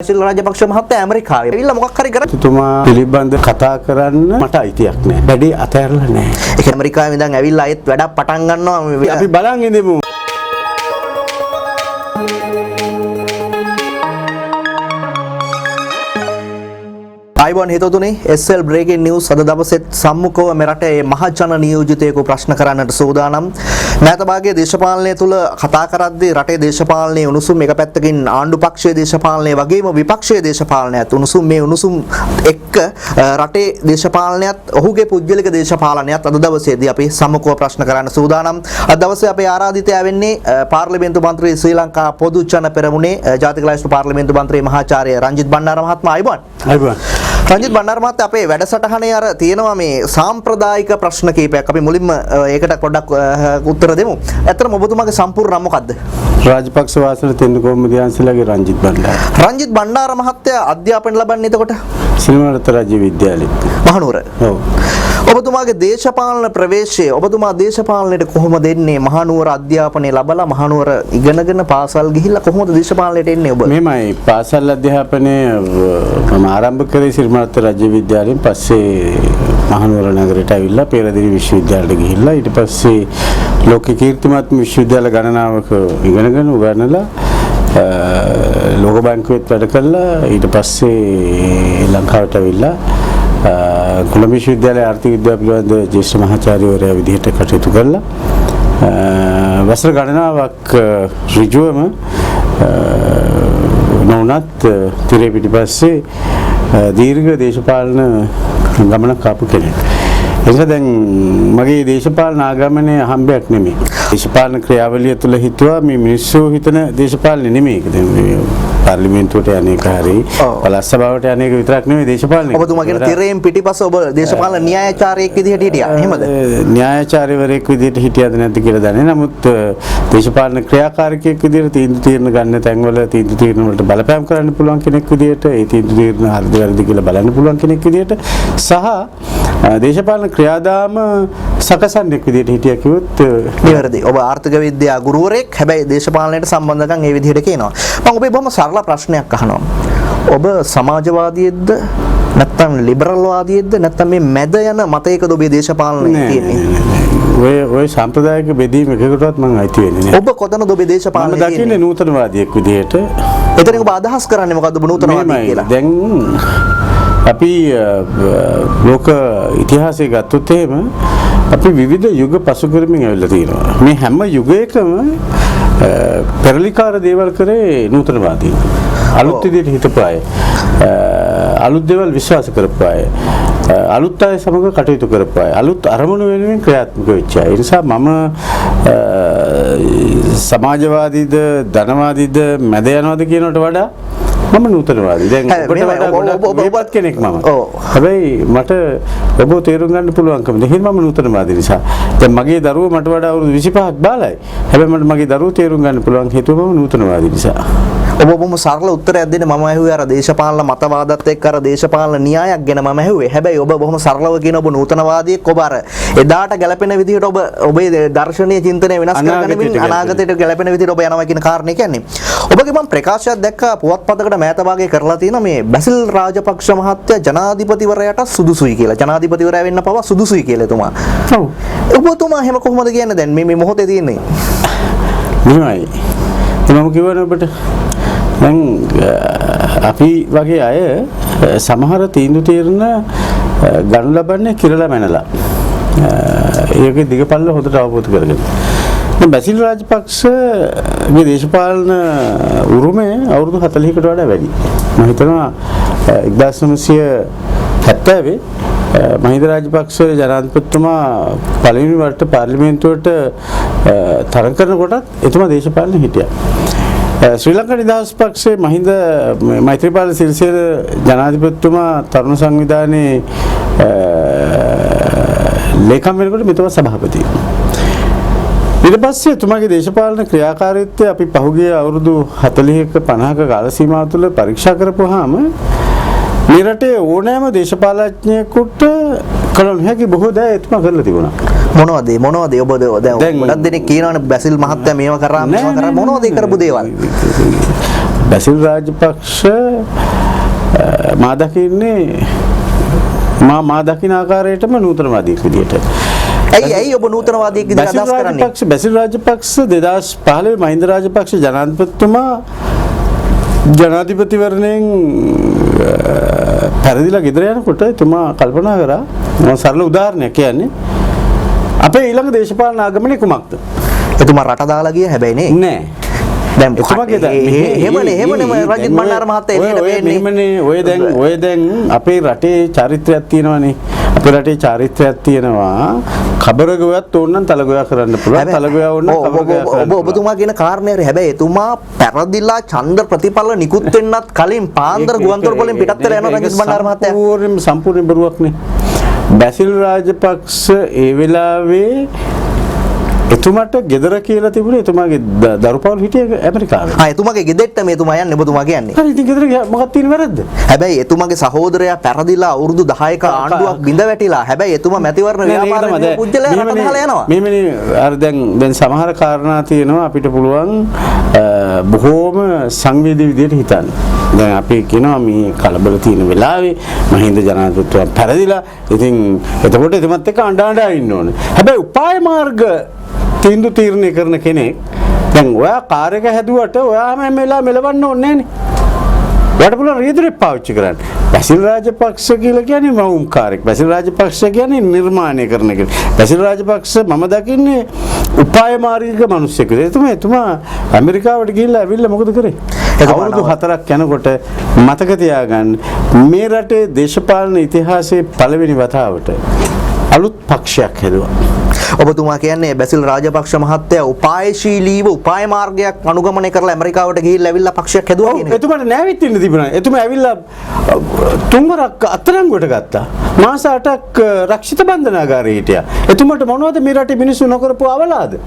බැසිල් රාජපක්ෂ මහත්තයා ඇමරිකාවේ ඇවිල්ලා මොකක් හරි කරා. තුමා පිළිබඳ කතා කරන්න මට අයිතියක් නැහැ. වැඩි අතහැරලා නැහැ. ඒක ඇමරිකාවේ ඉඳන් ඇවිල්ලා ආයෙත් වැඩක් පටන් ගන්නවා. අපි බලන් ඉඳිමු. අයිබෝන් හිතතුනේ SL breaking news අද දවසෙත් සම්මුඛව මෙරටේ මහජන නියෝජිතයෙකු ප්‍රශ්න කරන්නට සූදානම්. මෑත භාගයේ දේශපාලනය තුල කතා කරද්දී රටේ දේශපාලනයේ උණුසුම් එක පැත්තකින් ආණ්ඩු පක්ෂයේ දේශපාලනය වගේම විපක්ෂයේ දේශපාලනයත් උණුසුම් මේ උණුසුම් එක්ක රටේ දේශපාලනයත් ඔහුගේ පුද්ගලික දේශපාලනයත් අද දවසේදී අපි සම්මුඛව ප්‍රශ්න කරන්න සූදානම්. අද දවසේ අපේ ආරාධිතයා වෙන්නේ පාර්ලිමේන්තු මන්ත්‍රී ශ්‍රී ලංකා පොදු ජන පෙරමුණේ ජාතික ලයිස්තු පාර්ලිමේන්තු මන්ත්‍රී මහාචාර්ය රංජිත් බණ්ඩාර මහත්මයා අයිබෝන්. අයිබෝන්. රංජිත් බණ්ඩාර මහත්තයා අපේ වැඩසටහනේ අර තියෙනවා මේ සාම්ප්‍රදායික ප්‍රශ්න කීපයක්. අපි මුලින්ම ඒකට පොඩ්ඩක් උත්තර දෙමු. ඇත්තටම ඔබතුමාගේ සම්පූර්ණ නම මොකද්ද? රාජපක්ෂ වාසන තෙන්නකෝම දියන්සලගේ රංජිත් බණ්ඩාර. රංජිත් බණ්ඩාර මහත්තයා අධ්‍යාපනය ලබන්නේ එතකොට සිරිමරත රාජ්‍ය විද්‍යාලයේ. මහනුවර. ඔව්. ඔබතුමාගේ දේශපාලන ප්‍රවේශය ඔබතුමා දේශපාලනයට කොහොමද එන්නේ? මහනුවර අධ්‍යාපනය ලබලා මහනුවර ඉගෙනගෙන පාසල් ගිහිල්ලා කොහොමද දේශපාලනයට එන්නේ ඔබ? මෙහෙමයි පාසල් අධ්‍යාපනය මම ආරම්භ කරේ සිරිමරත රාජ්‍ය විද්‍යාලයෙන්. පස්සේ මහනුවර නගරයට ඇවිල්ලා පෙරදිරි විශ්වවිද්‍යාලයට ගිහිල්ලා ඊට පස්සේ ලෝක කීර්තිමත් විශ්වවිද්‍යාල ගණනාවක ඉගෙනගෙන උගන්වලා ලෝක බැංකුවෙත් වැඩ කළා. ඊට පස්සේ ලංකාවට ඇවිල්ලා කොළඹ විශ්වවිද්‍යාලයේ ආර්ථික විද්‍යාව පිළිබඳ ජ්‍යෙෂ්ඨ මහාචාර්යවරයා විදිහට කටයුතු කළා. වසර ගණනාවක් ඍජුවම නොඋනත් තිරේ පිටිපස්සේ දීර්ඝ දේශපාලන ගමනක් ආපු කෙනෙක්. එනිසා දැන් මගේ දේශපාලන ආගමනය හම්බයක් නෙමෙයි. දේශපාලන ක්‍රියාවලිය තුළ හිතුවා මේ මිනිස්සු හිතන දේශපාලනේ නෙමෙයි. දැන් පාර්ලිමේන්තුවට යන්නේක හරි පළාත් සභාවට යන්නේක විතරක් නෙමෙයි දේශපාලනේ. ඔබතුමා කියන තිරයෙන් පිටිපස්ස ඔබ දේශපාලන න්‍යායාචාර්යෙක් විදිහට හිටියා. එහෙමද? න්‍යායාචාර්යවරයෙක් විදිහට හිටියද නැද්ද කියලා දන්නේ. නමුත් දේශපාලන ක්‍රියාකාරකයෙක් විදිහට තීන්දුව తీරන ගන්න තැන්වල තීන්දුව తీරන වලට බලපෑම් කරන්න පුළුවන් කෙනෙක් විදිහට ඒ තීන්දුව తీරන හරිද වැරදිද කියලා බලන්න පුළුවන් කෙනෙක් විදිහට සහ දේශපාලන ක්‍රියාදාම සකසන්නෙක් විදිහට හිටියා කිව්වොත් නිවැරදි. ඔබ ආර්ථික විද්‍යා ගුරුවරයෙක්. හැබැයි දේශපාලනයට සම්බන්ධකම් ඒ විදිහට කියනවා. මම ඔබේ බොහොම සරල ප්‍රශ්නයක් අහනවා. ඔබ සමාජවාදියෙක්ද නැත්නම් ලිබරල් වාදියෙක්ද නැත්නම් මේ මැද යන මතයකද ඔබේ දේශපාලනය තියෙන්නේ? ඔය සාම්ප්‍රදායික බෙදීම එකකටවත් මම අයිති වෙන්නේ නැහැ. ඔබ කොතනද ඔබේ දේශපාලනය තියෙන්නේ? මම දකින්නේ නූතනවාදියෙක් විදිහට. එතනින් ඔබ අදහස් කරන්නේ මොකද්ද ඔබ නූතනවාදී කියලා? දැන් අපි ලෝක ඉතිහාසය ගත්තොත් එහෙම අපි විවිධ යුග පසු කරමින් ඇවිල්ලා තියෙනවා. මේ හැම යුගයකම පෙරලිකාර දේවල් කරේ නූතනවාදී. අලුත් විදිහට හිතපු අය. අලුත් දේවල් විශ්වාස කරපු අය. අලුත් අය සමග කටයුතු කරපු අය. අලුත් අරමුණු වෙනුවෙන් ක්‍රියාත්මක වෙච්ච අය. ඒ නිසා මම සමාජවාදීද ධනවාදීද මැද යනවාද කියනකට වඩා මම නූතනවාදී. දැන් ඔබට කෙනෙක් මම. හැබැයි මට ඔබ තේරුම් ගන්න පුළුවන්කම දෙහින් මම නූතනවාදී නිසා. දැන් මගේ දරුවෝ මට වඩා අවුරුදු 25ක් බාලයි. හැබැයි මට මගේ දරුවෝ තේරුම් ගන්න පුළුවන් හේතුව මම නූතනවාදී නිසා. ඔබ බොහොම සරල උත්තරයක් දෙන්න. මම ඇහුවේ අර දේශපාලන මතවාදත් එක්ක අර දේශපාලන න්‍යායක් ගැන මම ඇහුවේ. හැබැයි ඔබ බොහොම සරලව කියන ඔබ නූතනවාදියෙක්. ඔබ අර එදාට ගැලපෙන විදිහට ඔබේ දර්ශනීය චින්තනය වෙනස් කරගන්නමින් අනාගතයට ගැලපෙන විදිහට ඔබ යනවා කියන කාරණේ කියන්නේ. ඔබගේ මම ප්‍රකාශයක් දැක්කා පුවත්පතකට මෑත භාගයේ කරලා තියෙනවා මේ බැසිල් රාජපක්ෂ මහත්තයා ජනාධිපතිවරයාට සුදුසුයි කියලා. ජනාධිපතිවරයා වෙන්න පවා සුදුසුයි කියලා එතුමා. ඔව්. ඔබතුමා එහෙම කොහොමද කියන්නේ දැන් මේ මොහොතේ තියෙන්නේ? මෙහෙමයි. මම කියවන ඔබට දැන් අපි වගේ අය සමහර තීන්දුව తీරන ගනු ලබන්නේ කිරලා මැනලා. ඒකේ දිගපල්ල හොඳට අවබෝධ කරගන්න. දැන් බැසිල් රාජපක්ෂගේ දේශපාලන උරුමය අවුරුදු 40කට වඩා වැඩි. මම හිතනවා 1970 මහින්ද රාජපක්ෂ ජනාධිපතිතුමා පළවෙනි වරට පාර්ලිමේන්තුවට තරඟ කරනකොටත් එතුමා දේශපාලනේ හිටියා. ශ්‍රී ලංකා නිදහස් පක්ෂයේ මහින්ද මෛත්‍රීපාල සිරිසේන ජනාධිපතිතුමා තරුණ සංවිධානයේ ලේකම් වෙනකොට මෙතුමා සභාපති. ඊට පස්සේ එතුමාගේ දේශපාලන ක්‍රියාකාරීත්වය අපි පහුගිය අවුරුදු 40ක 50ක කාල සීමාව තුළ පරීක්ෂා කරපුවාම මේ රටේ ඕනෑම දේශපාලඥයෙකුට කළ නොහැකි බොහෝ දේ එතුමා කරලා තිබුණා. මොනවද ඔබ දැන් ගොඩක් දෙනෙක් කියනවානේ බැසිල් මහත්තයා මේව කරා මොනවද කරපු දේවල්? බැසිල් රාජපක්ෂ මා දකින්නේ මා දකින ආකාරයටම නූතනවාදියෙක් විදියට. ඇයි ඔබ නූතනවාදියෙක් විදිහට අදහස් කරන්නේ? බැසිල් රාජපක්ෂ 2015 මහින්ද රාජපක්ෂ ජනාධිපතිතුමා ජනාධිපතිවරණයෙන් පැරදිලා ගෙදර යනකොට එතුමා කල්පනා කරා මම සරල උදාහරණයක් කියන්නේ අපේ ඊළඟ දේශපාලන ආගමනේ කුමක්ද? එතුමා රට දාලා ගිය හැබැයි නේ. නෑ. දැන් එහෙමනේ රජිත් බණ්ඩාර මහත්තයා එළියට වෙන්නේ. ඔය දැන් අපේ රටේ චරිත්‍රයක් තියෙනවානේ. අපේ රටේ චරිත්‍රයක් තියෙනවා. කබරගොයක් ඕනනම් තලගොයා කරන්න පුළුවන්. තලගොයා ඕනනම් කබරගොයා කරන්න පුළුවන්. ඔබතුමා කියන කාරණේ හැබැයි එතුමා පැරදිලා ඡන්ද ප්‍රතිඵල නිකුත් වෙන්නත් කලින් පාන්දර ගුවන්තොට වලින් පිටත් වෙලා යනවා රජිත් බණ්ඩාර මහත්තයා. සම්පූර්ණ බරුවක්නේ. බැසිල් රාජපක්ෂ ඒ වෙලාවේ එතුමාට ගෙදර කියලා තිබුණේ එතුමාගේ දරුපවුල් හිටියේ ඇමරිකාවේ. එතුමාගේ ගෙදෙට්ට මේතුමා යන්නේ ඔබතුමා කියන්නේ. හරි ඉතින් ගෙදර මොකක්ද තියෙන වැරද්ද? හැබැයි එතුමාගේ සහෝදරයා පැරදිලා අවුරුදු 10ක ආණ්ඩුවක් බිඳ වැටිලා. හැබැයි එතුමා මැතිවරණ ව්‍යාපාරයේ පුජ්‍යලයා රට ගහලා යනවා. මේමනේ අර දැන් සමහර කාරණා තියෙනවා අපිට පුළුවන් බොහෝම සංවේදී විදිහට හිතන්න. දැන් අපි කියනවා මේ කලබල තියෙන වෙලාවේ මහින්ද ජනාධිපතිතුමා පැරදිලා ඉතින් එතකොට එතුමත් එක්ක අඬ ඉන්න ඕනේ. හැබැයි උපාය මාර්ග තීන්දුව තීරණය කරන කෙනෙක් දැන් ඔයා කාර් එක හැදුවට ඔයාම හැම වෙලාවෙම මෙලවන්න ඕනේ නෑනේ. ඔයාට පුළුවන් රියදුරේ පාවිච්චි කරන්න. බැසිල් රාජපක්ෂ කියලා කියන්නේ මවුම්කාරයෙක්. බැසිල් රාජපක්ෂ කියන්නේ නිර්මාණය කරන කෙනෙක්. බැසිල් රාජපක්ෂ මම දකින්නේ උපාය මාර්ගික මිනිස්සෙක්. එතුමා ඇමරිකාවට ගිහිල්ලා ඇවිල්ලා මොකද කරේ? අවුරුදු 4ක් යනකොට මතක තියාගන්න මේ රටේ දේශපාලන ඉතිහාසයේ පළවෙනි වතාවට අලුත් පක්ෂයක් හැදුවා. ඔබතුමා කියන්නේ බැසිල් රාජපක්ෂ මහත්තයා උපායශීලීව උපාය මාර්ගයක් අනුගමනය කරලා ඇමරිකාවට ගිහිල්ලා ඇවිල්ලා පක්ෂයක් හැදුවා කියන්නේ. එතුමාට නැවිත් ඉන්න තිබුණා. එතුමා ඇවිල්ලා තුන්වරක් අත්අඩංගුවට ගත්තා. මාස 8ක් රක්ෂිත බන්ධනාගාරයේ හිටියා. එතුමාට මොනවද මේ රටේ මිනිස්සු නොකරපු අවලාද?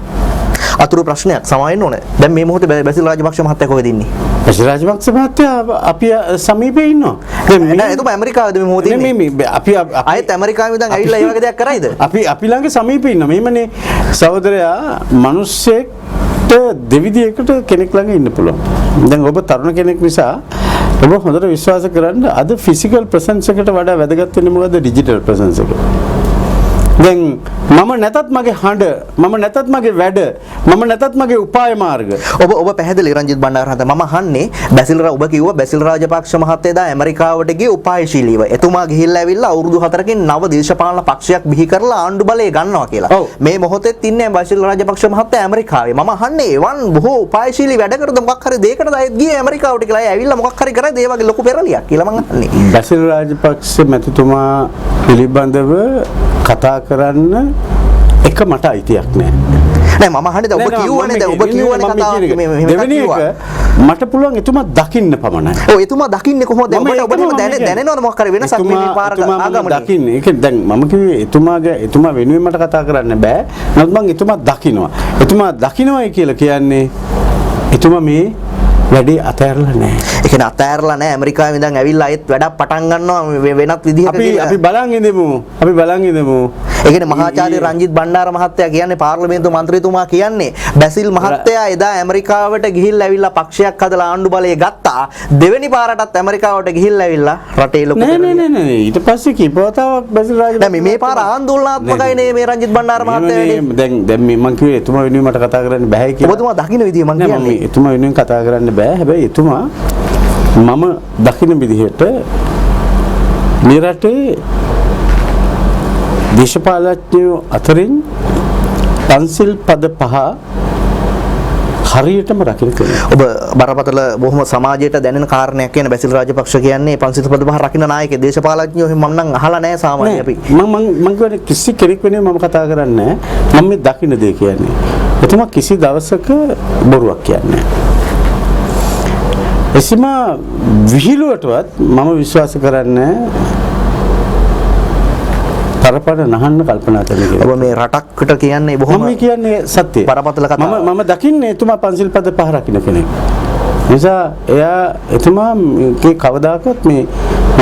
අතුරු ප්‍රශ්නයක් සමාවෙන්න ඕනේ. දැන් මේ මොහොතේ බැසිල් රාජපක්ෂ මහත්තයා කොහෙද ඉන්නේ? බැසිල් රාජපක්ෂ මහත්තයා අපි සමීපේ ඉන්නවා. දැන් එතුමා ඇමරිකාවේද මේ මොහොතේ ඉන්නේ? මේ අපි ආයෙත් ඇමරිකාවේ ඉඳන් ඇවිල්ලා මේ වගේ දෙයක් කරයිද? අපි ළඟ සමීපේ ඉන්නවා. මේමනේ සහෝදරයා මිනිස්සෙක්ට දෙවිදියකට කෙනෙක් ළඟ ඉන්න පුළුවන්. දැන් ඔබ තරුණ කෙනෙක් නිසා ඔබ හොඳට විශ්වාස කරන්න අද ෆිසිකල් ප්‍රසන්ස් එකට වඩා වැදගත් වෙන්නේ මොකද්ද? ඩිජිටල් ප්‍රසන්ස් එක. දැන් මම නැතත් මගේ හඬ මම නැතත් මගේ වැඩ මම නැතත් මගේ උපාය මාර්ග ඔබ පැහැදිලි රංජිත් බණ්ඩාර මහතා මම අහන්නේ ඔබ කිව්වා බැසිල් රාජපක්ෂ මහත්තයා දා ඇමරිකාවට ගියේ උපායශීලීව එතුමා ගිහිල්ලා ඇවිල්ලා අවුරුදු 4කින් නව දේශපාලන පක්ෂයක් බිහි කරලා ආණ්ඩු බලය ගන්නවා කියලා මේ මොහොතෙත් ඉන්නේ බැසිල් රාජපක්ෂ මහත්තයා ඇමරිකාවේ මම අහන්නේ එවන් බොහෝ උපායශීලී වැඩ කරද මොකක් හරි දෙයකටද අයත් ගියේ ඇමරිකාවට කියලා ඇවිල්ලා මොකක් හරි කරයි ඒ වගේ ලොකු පෙරලියක් කියලා මම අහන්නේ බැසිල් රාජපක්ෂ මැතිතුමා පිළිබඳව කතා කරන්න එක මට අයිතියක් නැහැ. නෑ මම අහන්නේ ඔබ කියවනේ දැන් ඔබ කියවනේ කතාව දෙවෙනි එක මට පුළුවන් එතුමා දකින්න පමණයි. ඔව් එතුමා දකින්නේ කොහොමද? ඔබට දැනෙනවද මොකක් හරි වෙනසක් මේ පාරක ආගමනේ? දකින්නේ. ඒක දැන් මම කිව්වේ එතුමා වෙනුවෙන් මට කතා කරන්න බෑ. නමුත් මම එතුමා දකින්නවා. එතුමා දකින්නයි කියලා කියන්නේ එතුමා මේ වැඩි අතෑරලා නැහැ. ඒ කියන්නේ අතෑරලා නැහැ ඇමරිකාවේ ඉඳන් ඇවිල්ලා ආයෙත් වැඩක් පටන් ගන්නවා වෙනත් විදිහකට අපි බලන් ඉඳමු. අපි බලන් ඉඳමු. ඒ කියන්නේ මහාචාර්ය රංජිත් බණ්ඩාර මහත්තයා කියන්නේ පාර්ලිමේන්තු මන්ත්‍රීතුමා කියන්නේ බැසිල් මහත්තයා එදා ඇමරිකාවට ගිහිල්ලා ඇවිල්ලා පක්ෂයක් හදලා ආණ්ඩු බලය ගත්තා. දෙවෙනි පාරටත් ඇමරිකාවට ගිහිල්ලා ඇවිල්ලා රටේ ලොකු නෑ ඊට පස්සේ කීපවතාවක් බැසිල් රාජපක්ෂ නෑ මේ පාර ආందోලනාත්මකයි නේ මේ රංජිත් බණ්ඩාර මහත්තයා දැන් මම කිව්වේ එතුමා වෙනුවෙන් මට කතා කරන්න බෑ කියලා. ඔබතුමා දකින්න විදිය මම කියන්නේ. එතුමා වෙනුවෙන් කතා කරන්න බෑ. හැබැයි එතුමා මම දකින්න විදිහට මේ රටේ දේශපාලඥයෝ අතරින් පන්සිල් පද 5 හරියටම රකින්න කෙනෙක්. ඔබ බරපතල බොහොම සමාජයට දැනෙන කාරණයක් කියන බැසිල් රාජපක්ෂ කියන්නේ පන්සිල් පද 5 රකින්න නායකයෙක් දේශපාලඥයෝ මම නම් අහලා නැහැ සාමාන්‍ය අපි. මම කියන්නේ කිසි කෙනෙක් වෙනුවෙන් මම කතා කරන්නේ නැහැ. මම මේ දකින්න දේ කියන්නේ. එතුමා කිසි දවසක බොරුවක් කියන්නේ නැහැ. එසම විහිළුවටවත් මම විශ්වාස කරන්නේ තරපඩ නහන්න කල්පනා කරන කෙනෙක්. ඔබ මේ රටකට කියන්නේ බොහොම මම කියන්නේ සත්‍යය. බරපතල කතාවක්. මම දකින්නේ එතුමා පන්සිල් පද 5 රකින්න කෙනෙක්. නිසා එතුමාගේ කවදාකවත් මේ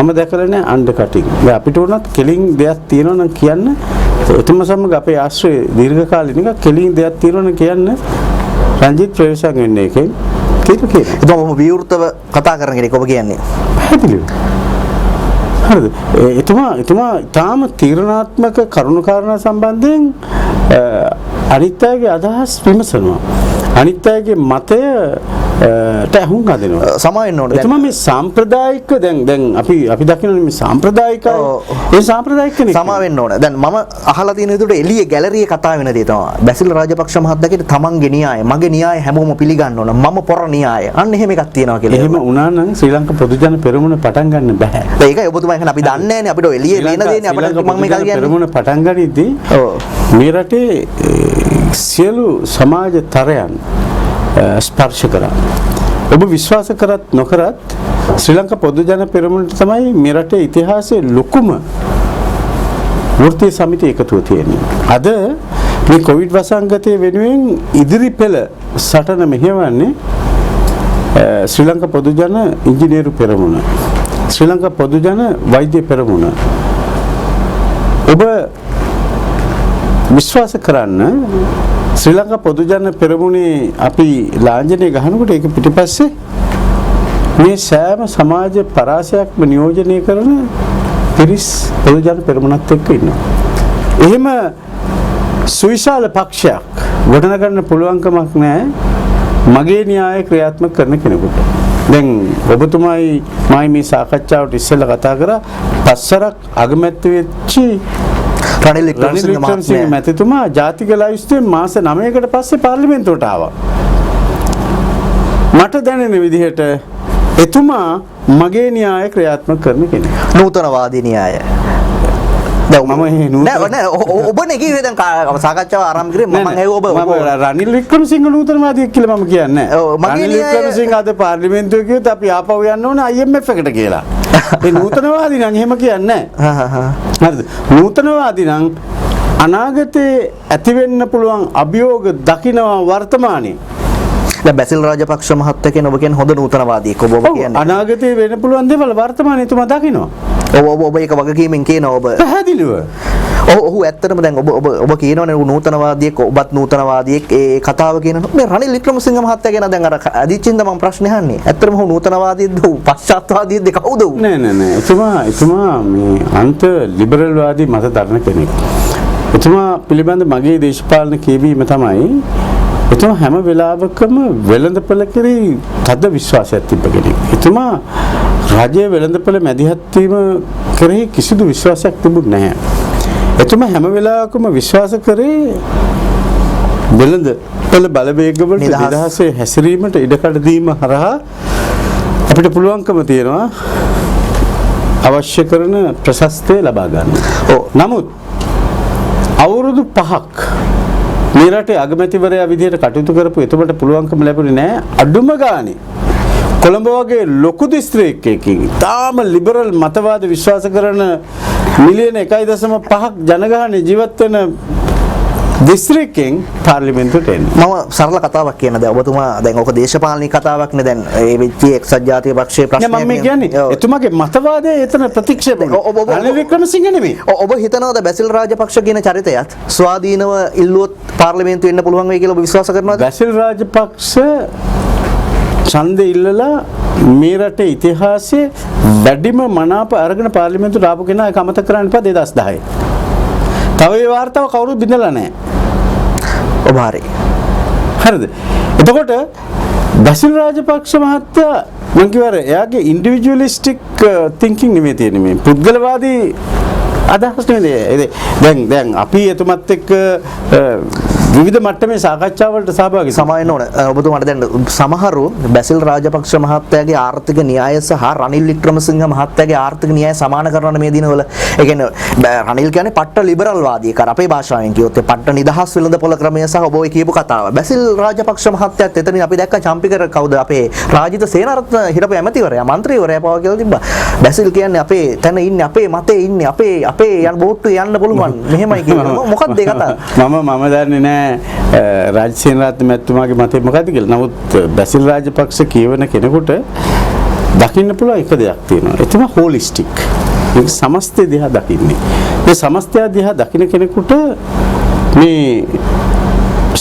මම දැකලා නැහැ අන්ඩර් කටින්. දැන් අපිට උනත් කෙලින් දෙයක් තියෙනවා නම් කියන්න එතුමා සමග අපේ ආශ්‍රය දීර්ඝ කාලිනික කෙලින් දෙයක් තියෙනවා නම් කියන්න රංජිත් ප්‍රවේශම් වෙන්නේ එකෙන් කියලා. එතකොට විවෘතව කතා කරන කෙනෙක් ඔබ කියන්නේ. පැහැදිලිව. හරිද? එතුමා තාම තීරණාත්මක කරුණු කාරණා සම්බන්ධයෙන් අනිත් අයගේ අදහස් විමසනවා. අනිත් අයගේ මතය තහුම් ගන්නවා. සමාවෙන්න ඕනේ. එතුමා මේ සාම්ප්‍රදායික දැන් අපි දකින්නේ මේ සාම්ප්‍රදායිකයි. ඒ සාම්ප්‍රදායික කෙනෙක්. සමාවෙන්න ඕනේ. දැන් මම අහලා තියෙන විදිහට එළියේ ගැලරියේ කතා වෙන දේ තමයි. බැසිල් රාජපක්ෂ මහත්තයාගේ තමන්ගේ න්‍යාය, මගේ න්‍යාය හැමෝම පිළිගන්න ඕන. මම පොර න්‍යාය. අන්න එහෙම එකක් තියෙනවා කියලා. එහෙම වුණා නම් ශ්‍රී ලංකා පොදුජන පෙරමුණ පටන් ගන්න බෑ. ඒකයි ඔබතුමා කියන්නේ අපි දන්නේ නැහැනේ අපිට එළියේ වෙන දේනේ අපිට මම මේක කියන්නේ. පෙරමුණ පටන් ගනිද්දී මේ රටේ සියලු සමාජ තරයන් ස්පර්ශ කරා. ඔබ විශ්වාස කරත් නොකරත් ශ්‍රී ලංකා පොදුජන පෙරමුණට තමයි මේ රටේ ඉතිහාසයේ ලොකුම වෘත්තීය සමිතිය එකතුව තියෙන්නේ. අද මේ කොවිඩ් වසංගතය වෙනුවෙන් ඉදිරි පෙළ සටන මෙහෙවන්නේ ශ්‍රී ලංකා පොදුජන ඉංජිනේරු පෙරමුණ, ශ්‍රී ලංකා පොදුජන වෛද්‍ය පෙරමුණ. ඔබ විශ්වාස කරන්න ශ්‍රී ලංකා පොදුජන පෙරමුණේ අපි ලාංඡනය ගහනකොට ඒක පිටිපස්සේ මේ සෑම සමාජ පරාසයක්ම නියෝජනය කරන පිරිස් පොදුජන පෙරමුණත් එක්ක ඉන්නවා. එහෙම සුවිශාල පක්ෂයක් ගොඩනගන්න පුළුවන්කමක් නැහැ මගේ න්‍යාය ක්‍රියාත්මක කරන කෙනෙකුට. දැන් ඔබතුමායි මයි මේ සාකච්ඡාවට ඉස්සෙල්ලා කතා කරා පස්සරක් අගමැති වෙච්චි රනිල් වික්‍රමසිංහ මැතිතුමා ජාතික ලයිස්තුවේ මාස 9කට පස්සේ පාර්ලිමේන්තුවට ආවා. මට දැනෙන විදිහට එතුමා මගේ න්‍යාය ක්‍රියාත්මක කරන කෙනෙක්. නූතනවාදී න්‍යාය. නෑ ඔබනේ කිව්වේ දැන් සාකච්ඡාව ආරම්භ කරේ මම ඇහුවා ඔබ රනිල් වික්‍රමසිංහ නූතනවාදියෙක් කියලා මම කියන්නේ නෑ. රනිල් වික්‍රමසිංහ අද පාර්ලිමේන්තුවේ කිව්වොත් අපි ආපහු යන්න ඕනේ IMF එකට කියලා. ඒ නූතනවාදී නම් එහෙම කියන්නේ නෑ. හරිද? නූතනවාදී නම් අනාගතේ ඇති වෙන්න පුළුවන් අභියෝග දකිනවා වර්තමානයේ. දැන් බැසිල් රාජපක්ෂ මහත්තයා කියන ඔබ කියන්නේ හොඳ නූතනවාදියෙක් ඔබ කියන්නේ. අනාගතේ වෙන්න පුළුවන් දේවල් වර්තමානයේ තුමා දකිනවා. ඔබ ඒක වගකීමෙන් කියනවා ඔබ. පැහැදිලිව. ඔව් ඇත්තටම දැන් ඔබ කියනවනේ නූතනවාදියෙක් ඔබත් නූතනවාදියෙක් ඒ කතාව කියනවා. මේ රනිල් වික්‍රමසිංහ මහත්තයා කියන දැන් අර අදිච්චින්ද මම ප්‍රශ්නේ අහන්නේ. ඇත්තටම ඔහු නූතනවාදියෙක්ද පශ්චාත්වාදියෙක්ද කවුද? නෑ. එතුමා මේ අන්ත ලිබරල් වාදී මත දරන කෙනෙක්. එතුමා පිළිබඳ මගේ දේශපාලන කියවීම තමයි එතුමා හැම වෙලාවකම වෙළඳපොළ කෙරෙහි තද විශ්වාසයක් තිබ්බ කෙනෙක්. එතුමා රජයේ වෙළඳපොළ මැදිහත් වීම කෙරෙහි කිසිදු විශ්වාසයක් තිබුණේ නැහැ. එතුමා හැම වෙලාවකම විශ්වාස කරේ වෙළඳපොළ බලවේගවලට නිදහසේ හැසිරීමට ඉඩකඩ දීම හරහා අපිට පුළුවන්කම තියෙනවා අවශ්‍ය කරන ප්‍රශස්තිය ලබා ගන්න. නමුත් අවුරුදු 5ක් මේ රටේ අගමැතිවරයා විදිහට කටයුතු කරපු එතුමට පුළුවන්කම ලැබුණේ නැහැ අඩුම ගානේ කොළඹ වගේ ලොකු දිස්ත්‍රික්කයකින් තාම ලිබරල් මතවාද විශ්වාස කරන මිලියන 1.5ක් ජනගහනය ජීවත් වෙන දිස්ත්‍රික්කෙන් පාර්ලිමේන්තුවට එන්න. මම සරල කතාවක් කියන දැන් ඔබතුමා දැන් ඔක දේශපාලනික කතාවක් නේ දැන් ඒ වෙච්ච එක්සත් ජාතික පක්ෂයේ ප්‍රශ්නයක් නේ මම කියන්නේ එතුමාගේ මතවාදය එතන ප්‍රතික්ෂේප වෙනවා. රනිල් වික්‍රමසිංහ නෙමෙයි. ඔබ හිතනවාද බැසිල් රාජපක්ෂ කියන චරිතයත් ස්වාධීනව ඉල්ලුවොත් පාර්ලිමේන්තුවේ එන්න පුළුවන් වෙයි කියලා ඔබ විශ්වාස කරනවද? බැසිල් රාජපක්ෂ ඡන්දෙ ඉල්ලලා මේ රටේ ඉතිහාසයේ වැඩිම මනාප අරගෙන පාර්ලිමේන්තුවට ආපු කෙනා ඒක අමතක කරන්න එපා 2010. තව ඒ වාර්තාව කවුරුත් බින්දලා නැහැ. ඔබ හරි. හරිද? එතකොට බැසිල් රාජපක්ෂ මහත්තයා මම කියවර එයාගේ ඉන්ඩිවිජුවලිස්ටික් තින්කින් නෙමෙයි තියෙන්නේ මේ පුද්ගලවාදී අදහස් නෙමෙයි. දැන් අපි එතුමත් එක්ක විවිධ මට්ටමේ සාකච්ඡා වලට සහභාගී සමාවෙන්න ඕන. ඔබතුමාට දැන් සමහරු බැසිල් රාජපක්ෂ මහත්තයාගේ ආර්ථික න්‍යාය සහ රනිල් වික්‍රමසිංහ මහත්තයාගේ ආර්ථික න්‍යාය සමාන කරන මේ දිනවල ඒ කියන්නේ රනිල් කියන්නේ පට්ට ලිබරල් වාදී කර අපේ භාෂාවෙන් කියොත් ඒ පට්ට නිදහස් වෙළඳපොළ ක්‍රමය සහ ඔබ ඔය කියපු කතාව. බැසිල් රාජපක්ෂ මහත්තයාත් එතනින් අපි දැක්ක චම්පිකර කවුද අපේ රාජිත සේනාරත්න හිටපු ඇමතිවරයා මන්ත්‍රීවරයා පවා කියලා තිබ්බා. බැසිල් කියන්නේ අපේ තැන ඉන්නේ අපේ මතේ ඉන්නේ අපේ යන බෝට්ටුවේ යන්න පුළුවන්. මෙහෙමයි කියනවා. මොකක්ද ඒ කතාව? මම දන්නේ නැහැ රාජසේනාරත්න මැතිතුමාගේ මතය මොකක්ද කියලා. නමුත් බැසිල් රාජපක්ෂ කියවන කෙනෙකුට දකින්න පුළුවන් එක දෙයක් තියෙනවා. ඒ තමයි හෝලිස්ටික්. මේ සමස්තය දිහා දකින්නේ. මේ සමස්තය දිහා දකින්න කෙනෙකුට මේ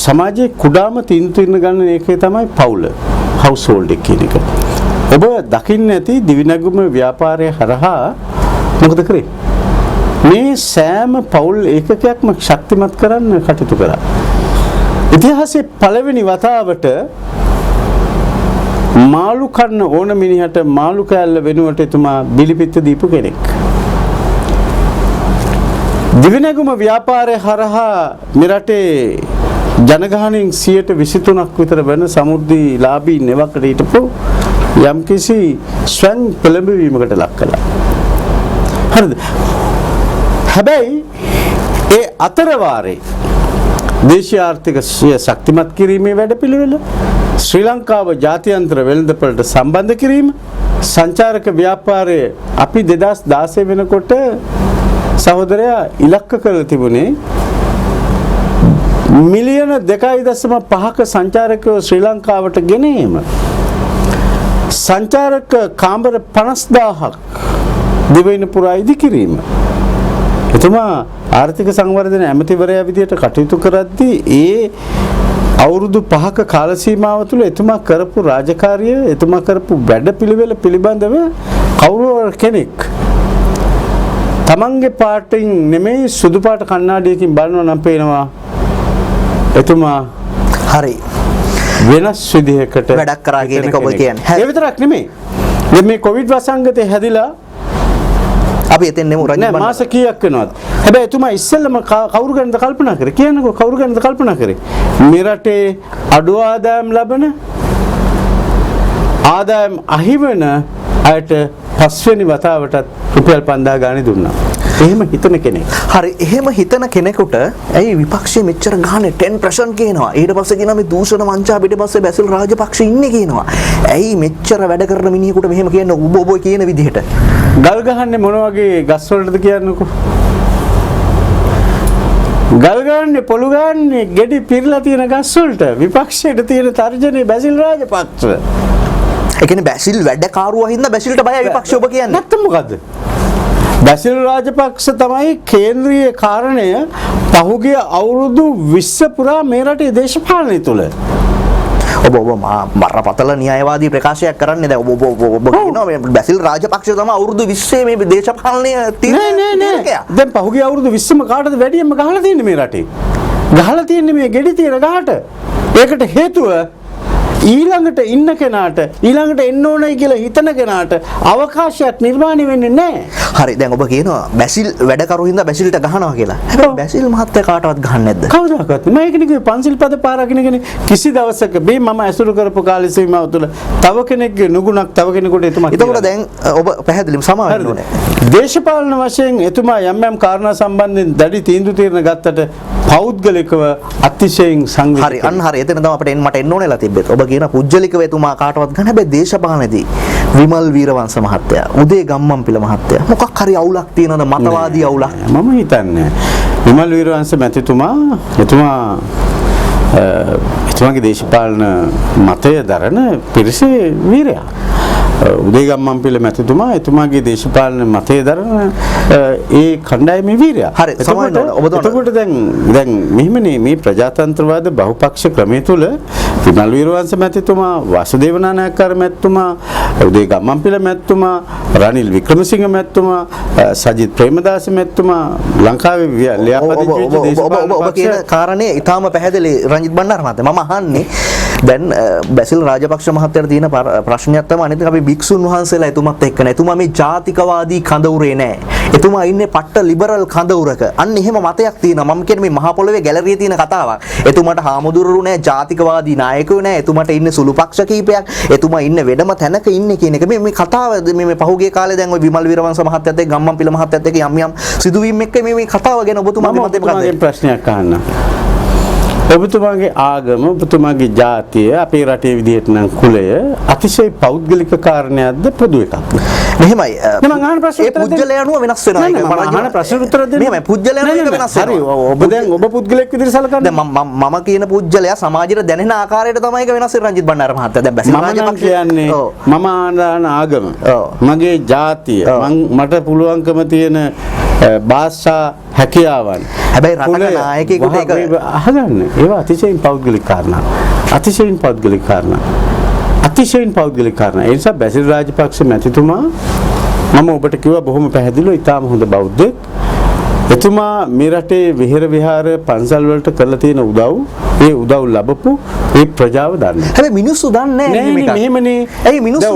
සමාජයේ කුඩාම තීන්දුව ගන්න එකේ තමයි පවුල. හවුස්හෝල්ඩ් එක කියන එක. ඔබ දකින්න ඇති දිවිනැගුම ව්‍යාපාරය හරහා මොකද කරේ? මේ සෑම පවුල් ඒකකයක්ම ශක්තිමත් කරන්න කටයුතු කරා. ඉතිහාසයේ පළවෙනි වතාවට මාළු කන්න ඕන මිනිහට මාළු කෑල්ල වෙනුවට එතුමා බිලිපිත්ත දීපු කෙනෙක්. දිවිනැගුම ව්‍යාපාරය හරහා මෙරටේ ජනගහනයෙන් 23% විතර වෙන සමෘද්ධිලාභී නෙවකට හිටපු යම්කිසි ස්වයං පෙළඹවීමකට ලක් කළා. හරිද? හැබැයි ඒ අතරවාරේ දේශීය ආර්ථිකය ශක්තිමත් කිරීමේ වැඩපිළිවෙල, ශ්‍රී ලංකාව ජාත්‍යන්තර වෙළඳපළට සම්බන්ධ කිරීම, සංචාරක ව්‍යාපාරයේ අපි 2016 වෙනකොට සහෝදරයා ඉලක්ක කරලා තිබුණේ මිලියන 2.5ක සංචාරකයෝ ශ්‍රී ලංකාවට ගෙන ඒම. සංචාරක කාමර 50000ක් දිවයින පුරා ඉදිකිරීම. එතුමා ආර්ථික සංවර්ධන ඇමතිවරයා විදියට කටයුතු කරද්දී ඒ අවුරුදු 5ක කාල සීමාව තුළ එතුමා කරපු රාජකාරිය, එතුමා කරපු වැඩපිළිවෙල පිළිබඳව කවුරු කෙනෙක් තමන්ගේ පාටින් නෙමෙයි සුදු පාට කණ්ණාඩියකින් බලනවා නම් පේනවා එතුමා හරි වෙනස් විදිහකට වැඩක් කරා කියන එක ඔබ කියන්නේ. ඒ විතරක් නෙමෙයි. දැන් මේ කොවිඩ් වසංගතේ හැදිලා අපි එතෙන් නෙමු රජ නෑ මාස කීයක් වෙනවද? හැබැයි එතුමා ඉස්සෙල්ලම කවුරු ගැනද කල්පනා කරේ? කියන්නකෝ කවුරු ගැනද කල්පනා කරේ? මේ රටේ අඩු ආදායම් ලබන ආදායම් අහිවන අයට පස්වෙනි වතාවටත් රුපියල් 5000 ගාණි දුන්නා. එහෙම හිතන කෙනෙක්. හරි එහෙම හිතන කෙනෙකුට ඇයි විපක්ෂයේ මෙච්චර ගානේ 10% කියනවා. ඊට පස්සේ කියනවා මේ දූෂණ වංචා පිටපස්සේ බැසිල් රාජපක්ෂ ඉන්නේ කියනවා. ඇයි මෙච්චර වැඩ කරන මිනිහෙකුට මෙහෙම කියන්නේ ඔබ කියන විදිහට? ගල් ගහන්නේ මොන වගේ ගස් වලටද කියන්නකෝ. ගල් ගහන්නේ පොළු ගහන්නේ ගෙඩි පිරලා තියෙන ගස් වලට. විපක්ෂයට තියෙන තර්ජනේ බැසිල් රාජපක්ෂ. ඒ කියන්නේ බැසිල් වැඩකාරුවා හින්දා බැසිල්ට බයයි විපක්ෂය ඔබ කියන්නේ. නැත්තම් මොකද්ද? බැසිල් රාජපක්ෂ තමයි කේන්ද්‍රීය කාරණය පහුගිය අවුරුදු 20 පුරා මේ රටේ දේශපාලනය තුළ. ඔබ බරපතල න්‍යායවාදී ප්‍රකාශයක් කරන්නේ දැන් ඔබ කියනවා මේ බැසිල් රාජපක්ෂ තමයි අවුරුදු 20 මේ දේශපාලනය නෑ. දැන් පහුගිය අවුරුදු 20ම කාටද වැඩියෙන්ම ගහලා තියෙන්නේ මේ රටේ? ගහලා තියෙන්නේ මේ ගෙඩි තියෙන ගහට. ඒකට හේතුව ඊළඟට ඉන්න කෙනාට ඊළඟට එන්න ඕනයි කියලා හිතන කෙනාට අවකාශයක් නිර්මාණය වෙන්නේ නැහැ. හරි දැන් ඔබ කියනවා බැසිල් වැඩකරු හින්දා බැසිල්ට ගහනවා කියලා. හැබැයි බැසිල් මහත්තයා කාටවත් ගහන්නේ නැද්ද? කවදාකවත් මම ඒක නේ පන්සිල් පද පාරකිනගෙන කිසි දවසක මේ මම ඇසුරු කරපු කාලේ සීමාව තුළ තව කෙනෙක්ගේ නුගුණක් තව කෙනෙකුට එතුමා ඒතකොට දැන් ඔබ පැහැදිලිව සමාවෙන්න ඕනේ. දේශපාලන වශයෙන් එතුමා යම් යම් කාරණා සම්බන්ධයෙන් දැඩි තීන්දුව తీරන ගත්තට පෞද්ගලිකව අතිශයින් සංවේදී. හරි අන්න හරි එතන තමයි අපිට මට එන්න ඕනෙලා තිබ්බෙත්. ඔබ කියන පුජ්‍යලිකව එතුමා කාටවත් ගන්න හැබැයි දේශපාලනයේදී විමල් වීරවංශ මහත්තයා, උදේ ගම්මන්පිල මහත්තයා මොකක් හරි අවුලක් තියෙනවද මතවාදී අවුලක්? මම හිතන්නේ විමල් වීරවංශ එතුමාගේ දේශපාලන මතය දරන පිරිසේ වීරයා. උදේ ගම්මන්පිල මැතිතුමා එතුමාගේ දේශපාලන මතය දරන ඒ කණ්ඩායමේ වීරයා. හරි එතකොට දැන් මෙහිමනේ මේ ප්‍රජාතන්ත්‍රවාද බහුපක්ෂ ක්‍රමය තුළ විමල් වීරවංශ මැතිතුමා, වාසුදේව නානායක්කාර මැතිතුමා, උදේ ගම්මන්පිල මැතිතුමා, රනිල් වික්‍රමසිංහ මැතිතුමා, සජිත් ප්‍රේමදාස මැතිතුමා ලංකාවේ ලියාපදිංචි වෙච්ච දේශපාලන ඔබ කියන කාරණේ ඊටාම පැහැදිලි රංජිත් බණ්ඩාර මහත්තයා. මම අහන්නේ දැන් බැසිල් රාජපක්ෂ මහත්තයාට තියෙන ප්‍රශ්නයක් තමයි අනිත් අපි භික්ෂුන් වහන්සේලා එතුමත් එක්ක නෑ. එතුමා මේ ජාතිකවාදී කඳවුරේ නෑ. එතුමා ඉන්නේ පට්ට ලිබරල් කඳවුරක. අන්න එහෙම මතයක් තියෙනවා. මම කියන්නේ මේ මහා පොළොවේ ගැලරියේ තියෙන කතාවක්. එතුමාට හාමුදුරුවෝ නෑ, ජාතිකවාදී නායකයෝ නෑ. එතුමාට ඉන්නේ සුළු පක්ෂ කීපයක්. එතුමා ඉන්නේ වෙනම තැනක ඉන්නේ කියන එක මේ කතාව මේ පහුගිය කාලේ දැන් ওই විමල් වීරවංශ මහත්තයත් එක්ක ගම්මන්පිල මහත්තයත් එක්ක යම් සිදුවීම් එක්ක මේ කතාව ගැන ඔබතුමාගේ මතය මොකක්ද? ප්‍රශ්නයක් අහන්න. ඔබතුමාගේ ආගම, ඔබතුමාගේ ජාතිය, අපේ රටේ විදිහට නම් කුලය අතිශය පෞද්ගලික කාරණයක්ද පොදු එකක්ද? මෙහෙමයි. මම අහන ප්‍රශ්නේ ඒ පුජ්‍යලය අනුව වෙනස් වෙනවා. ඒක මම අහන ප්‍රශ්නෙට උත්තර දෙන්න. මෙහෙමයි පුජ්‍යලය අනුව ඒක වෙනස් වෙනවා. හරි. ඔබ දැන් ඔබ පුද්ගලෙක් විදිහට සලකන්නේ. දැන් මම කියන පුජ්‍යලයා සමාජයට දැනෙන ආකාරයට තමයි ඒක වෙනස් වෙන්නේ රංජිත් බණ්ඩාර මහත්තයා. දැන් බැසිල් රාජපක්ෂ කියන්නේ මම ආන ආගම, මගේ ජාතිය, මට පුළුවන්කම තියෙන භාෂා හැකියාවන්. හැබැයි රටක නායකයෙකුට ඒක අහගන්න. ඒවා අතිශයින් පෞද්ගලික කාරණා. අතිශයින් පෞද්ගලික කාරණා. අතිශයින් පෞද්ගලික කාරණා. ඒ නිසා බැසිල් රාජපක්ෂ මැතිතුමා මම ඔබට කිව්වා බොහොම පැහැදිලිව ඉතාම හොඳ බෞද්ධයෙක්. එතුමා මේ රටේ විහෙර විහාර පන්සල් වලට කරලා තියෙන උදව් ඒ උදව් ලැබපු ඒ ප්‍රජාව දන්නේ. හැබැයි මිනිස්සු දන්නේ නැහැ මේක. මෙහෙමනේ. ඇයි මිනිස්සු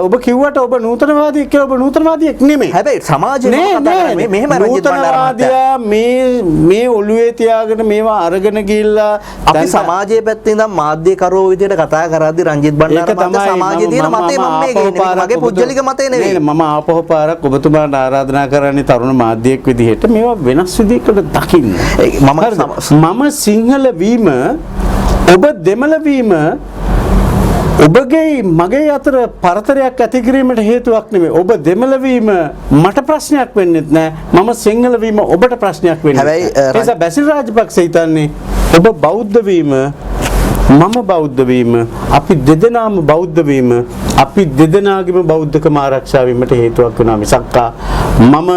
ඔබ කිව්වට ඔබ නූතනවාදියෙක් කියලා ඔබ නූතනවාදියෙක් නෙමෙයි. හැබැයි සමාජයේ මෙහෙම රංජිත් නූතනවාදියා මේ ඔළුවේ තියාගෙන මේවා අරගෙන ගිහිල්ලා අපි සමාජයේ පැත්තේ ඉඳන් මාධ්‍යකරෝ විදියට කතා කරද්දී රංජිත් බණ්ඩාර මහත්තයා සමාජයේ තියෙන මතේ මම මේ ගේන්නේ. මගේ පුජ්‍යලික මතේ නෙවෙයි. මම ආපහු පාරක් ඔබතුමාට ආරාධනා කරන්නේ තරුණ මාධ්‍යයක් විදිහට මේවා වෙනස් විදිහකට දකින්න. මම සිංහල වීම ඔබ දෙමළ වීම ඔබගේ මගේ අතර පරතරයක් ඇති කිරීමට හේතුවක් නෙමෙයි. ඔබ දෙමළ වීම මට ප්‍රශ්නයක් වෙන්නේ නැහැ. මම සිංහල වීම ඔබට ප්‍රශ්නයක් වෙන්නේ නැහැ. ඒ නිසා බැසිල් රාජපක්ෂ හිතන්නේ ඔබ බෞද්ධ වීම මම බෞද්ධ වීම අපි දෙදෙනාම බෞද්ධ වීම අපි දෙදෙනාගේම බෞද්ධකම ආරක්ෂා වීමට හේතුවක් වෙනවා මිසක් මම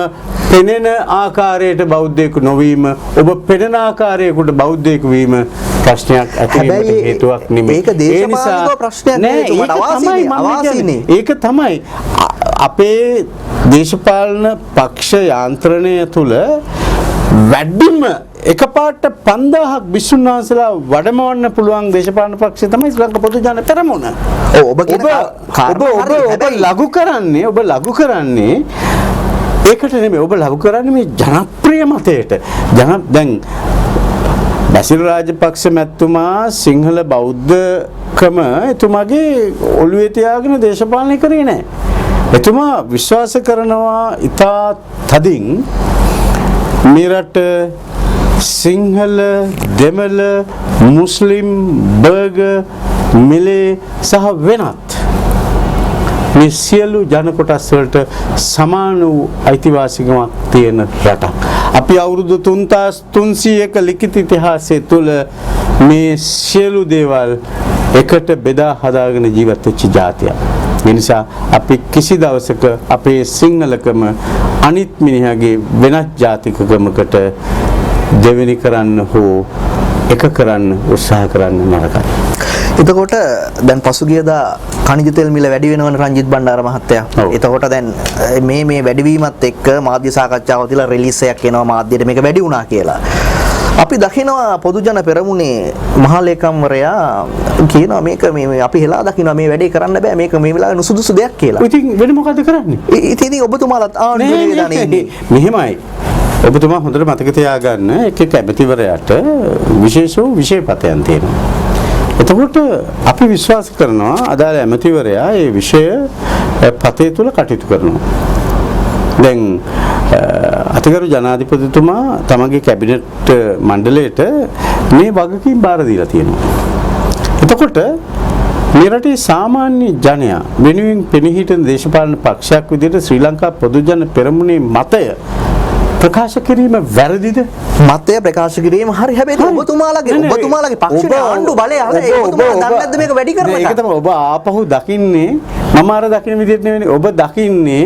පෙනෙන ආකාරයට බෞද්ධයෙකු නොවීම ඔබ පෙනෙන ආකාරයකට බෞද්ධයෙකු වීම ප්‍රශ්නයක් ඇති වීමට හේතුවක් නෙමෙයි. ඒක දේශපාලනික ප්‍රශ්නයක් නෙවෙයි. අවාසීනේ. ඒක තමයි අපේ දේශපාලන පක්ෂ යාන්ත්‍රණය තුල වැඩිම එකපාරට 5000ක් බිසුන් වහන්සේලා වැඩමවන්න පුළුවන් දේශපාලන පක්ෂය තමයි ශ්‍රී ලංකා පොදු ජන පෙරමුණ. ඔබ ලඝු කරන්නේ ඒකට නෙමෙයි. ඔබ ලඝු කරන්නේ මේ ජනප්‍රිය මතයට. දැන් බැසිල් රාජපක්ෂ මැතිතුමා සිංහල බෞද්ධකම එතුමාගේ ඔළුවේ තියාගෙන දේශපාලනය කරේ නැහැ. එතුමා විශ්වාස කරනවා ඉතා තදින් මේ රට සිංහල දෙමළ මුස්ලිම් බර්ගර් මිලේ සහ වෙනත් මේ සියලු ජන කොටස් වලට සමාන වූ අයිතිවාසිකමක් තියෙන රටක්. අපි අවුරුදු 3300ක ලිඛිත ඉතිහාසය තුළ මේ සියලු දේවල් එකට බෙදා හදාගෙන ජීවත් වෙච්ච ජාතියක්. ඒ නිසා අපි කිසි දවසක අපේ සිංහලකම අනිත් මිනිහාගේ වෙනත් ජාතිකකමකට දෙවෙනි කරන්න හෝ එක කරන්න උත්සාහ කරන්න නරකයි. එතකොට දැන් පසුගියදා කනිජ තෙල් මිල වැඩි වෙනවනේ රංජිත් බණ්ඩාර මහත්තයා. එතකොට දැන් මේ වැඩිවීමත් එක්ක මාධ්‍ය සාකච්ඡාව තියලා රිලීස් එකක් එනවා මාධ්‍යයට මේක වැඩි වුණා කියලා. අපි දකිනවා පොදු ජන පෙරමුණේ මහලේකම්වරයා කියනවා මේක මේ අපි හෙලා දකිනවා මේ වැඩේ කරන්න බෑ මේක මේ වෙලාවේ නුසුදුසු දෙයක් කියලා. ඉතින් වෙන මොකද කරන්නේ? ඉතින් ඔබතුමාලත් ආණ්ඩුවේ දාන්නේ ඉන්නේ. මෙහෙමයි. ඔබතුමා හොඳට මතක තියාගන්න එක කැමැතිවරයාට විශේෂ වූ විෂයපතයන් තියෙනවා. එතකොට අපි විශ්වාස කරනවා අදාළ ඇමතිවරයා මේ විෂය පතේ තුල කටයුතු කරනවා. දැන් අතිගරු ජනාධිපතිතුමා තමගේ කැබිනට් මණ්ඩලයට මේ වගකීම් බාර දීලා තියෙනවා. එතකොට මේ රටේ සාමාන්‍ය ජනයා වෙනුවෙන් පෙනහිටන දේශපාලන පක්ෂයක් විදිහට ශ්‍රී ලංකා පොදු ජන පෙරමුණේ මතය ප්‍රකාශ කිරීම වැරදිද? මතය ප්‍රකාශ කිරීම හරි. හැබැයි ඔබතුමාලගේ පක්ෂයේ ආණ්ඩු බලය අහලා ඔබතුමාලා දන්නේ නැද්ද මේක වැඩි කරන්න? ඒක තමයි ඔබ ආපහු දකින්නේ මම අර දකින්න විදිහට නෙවෙයි. ඔබ දකින්නේ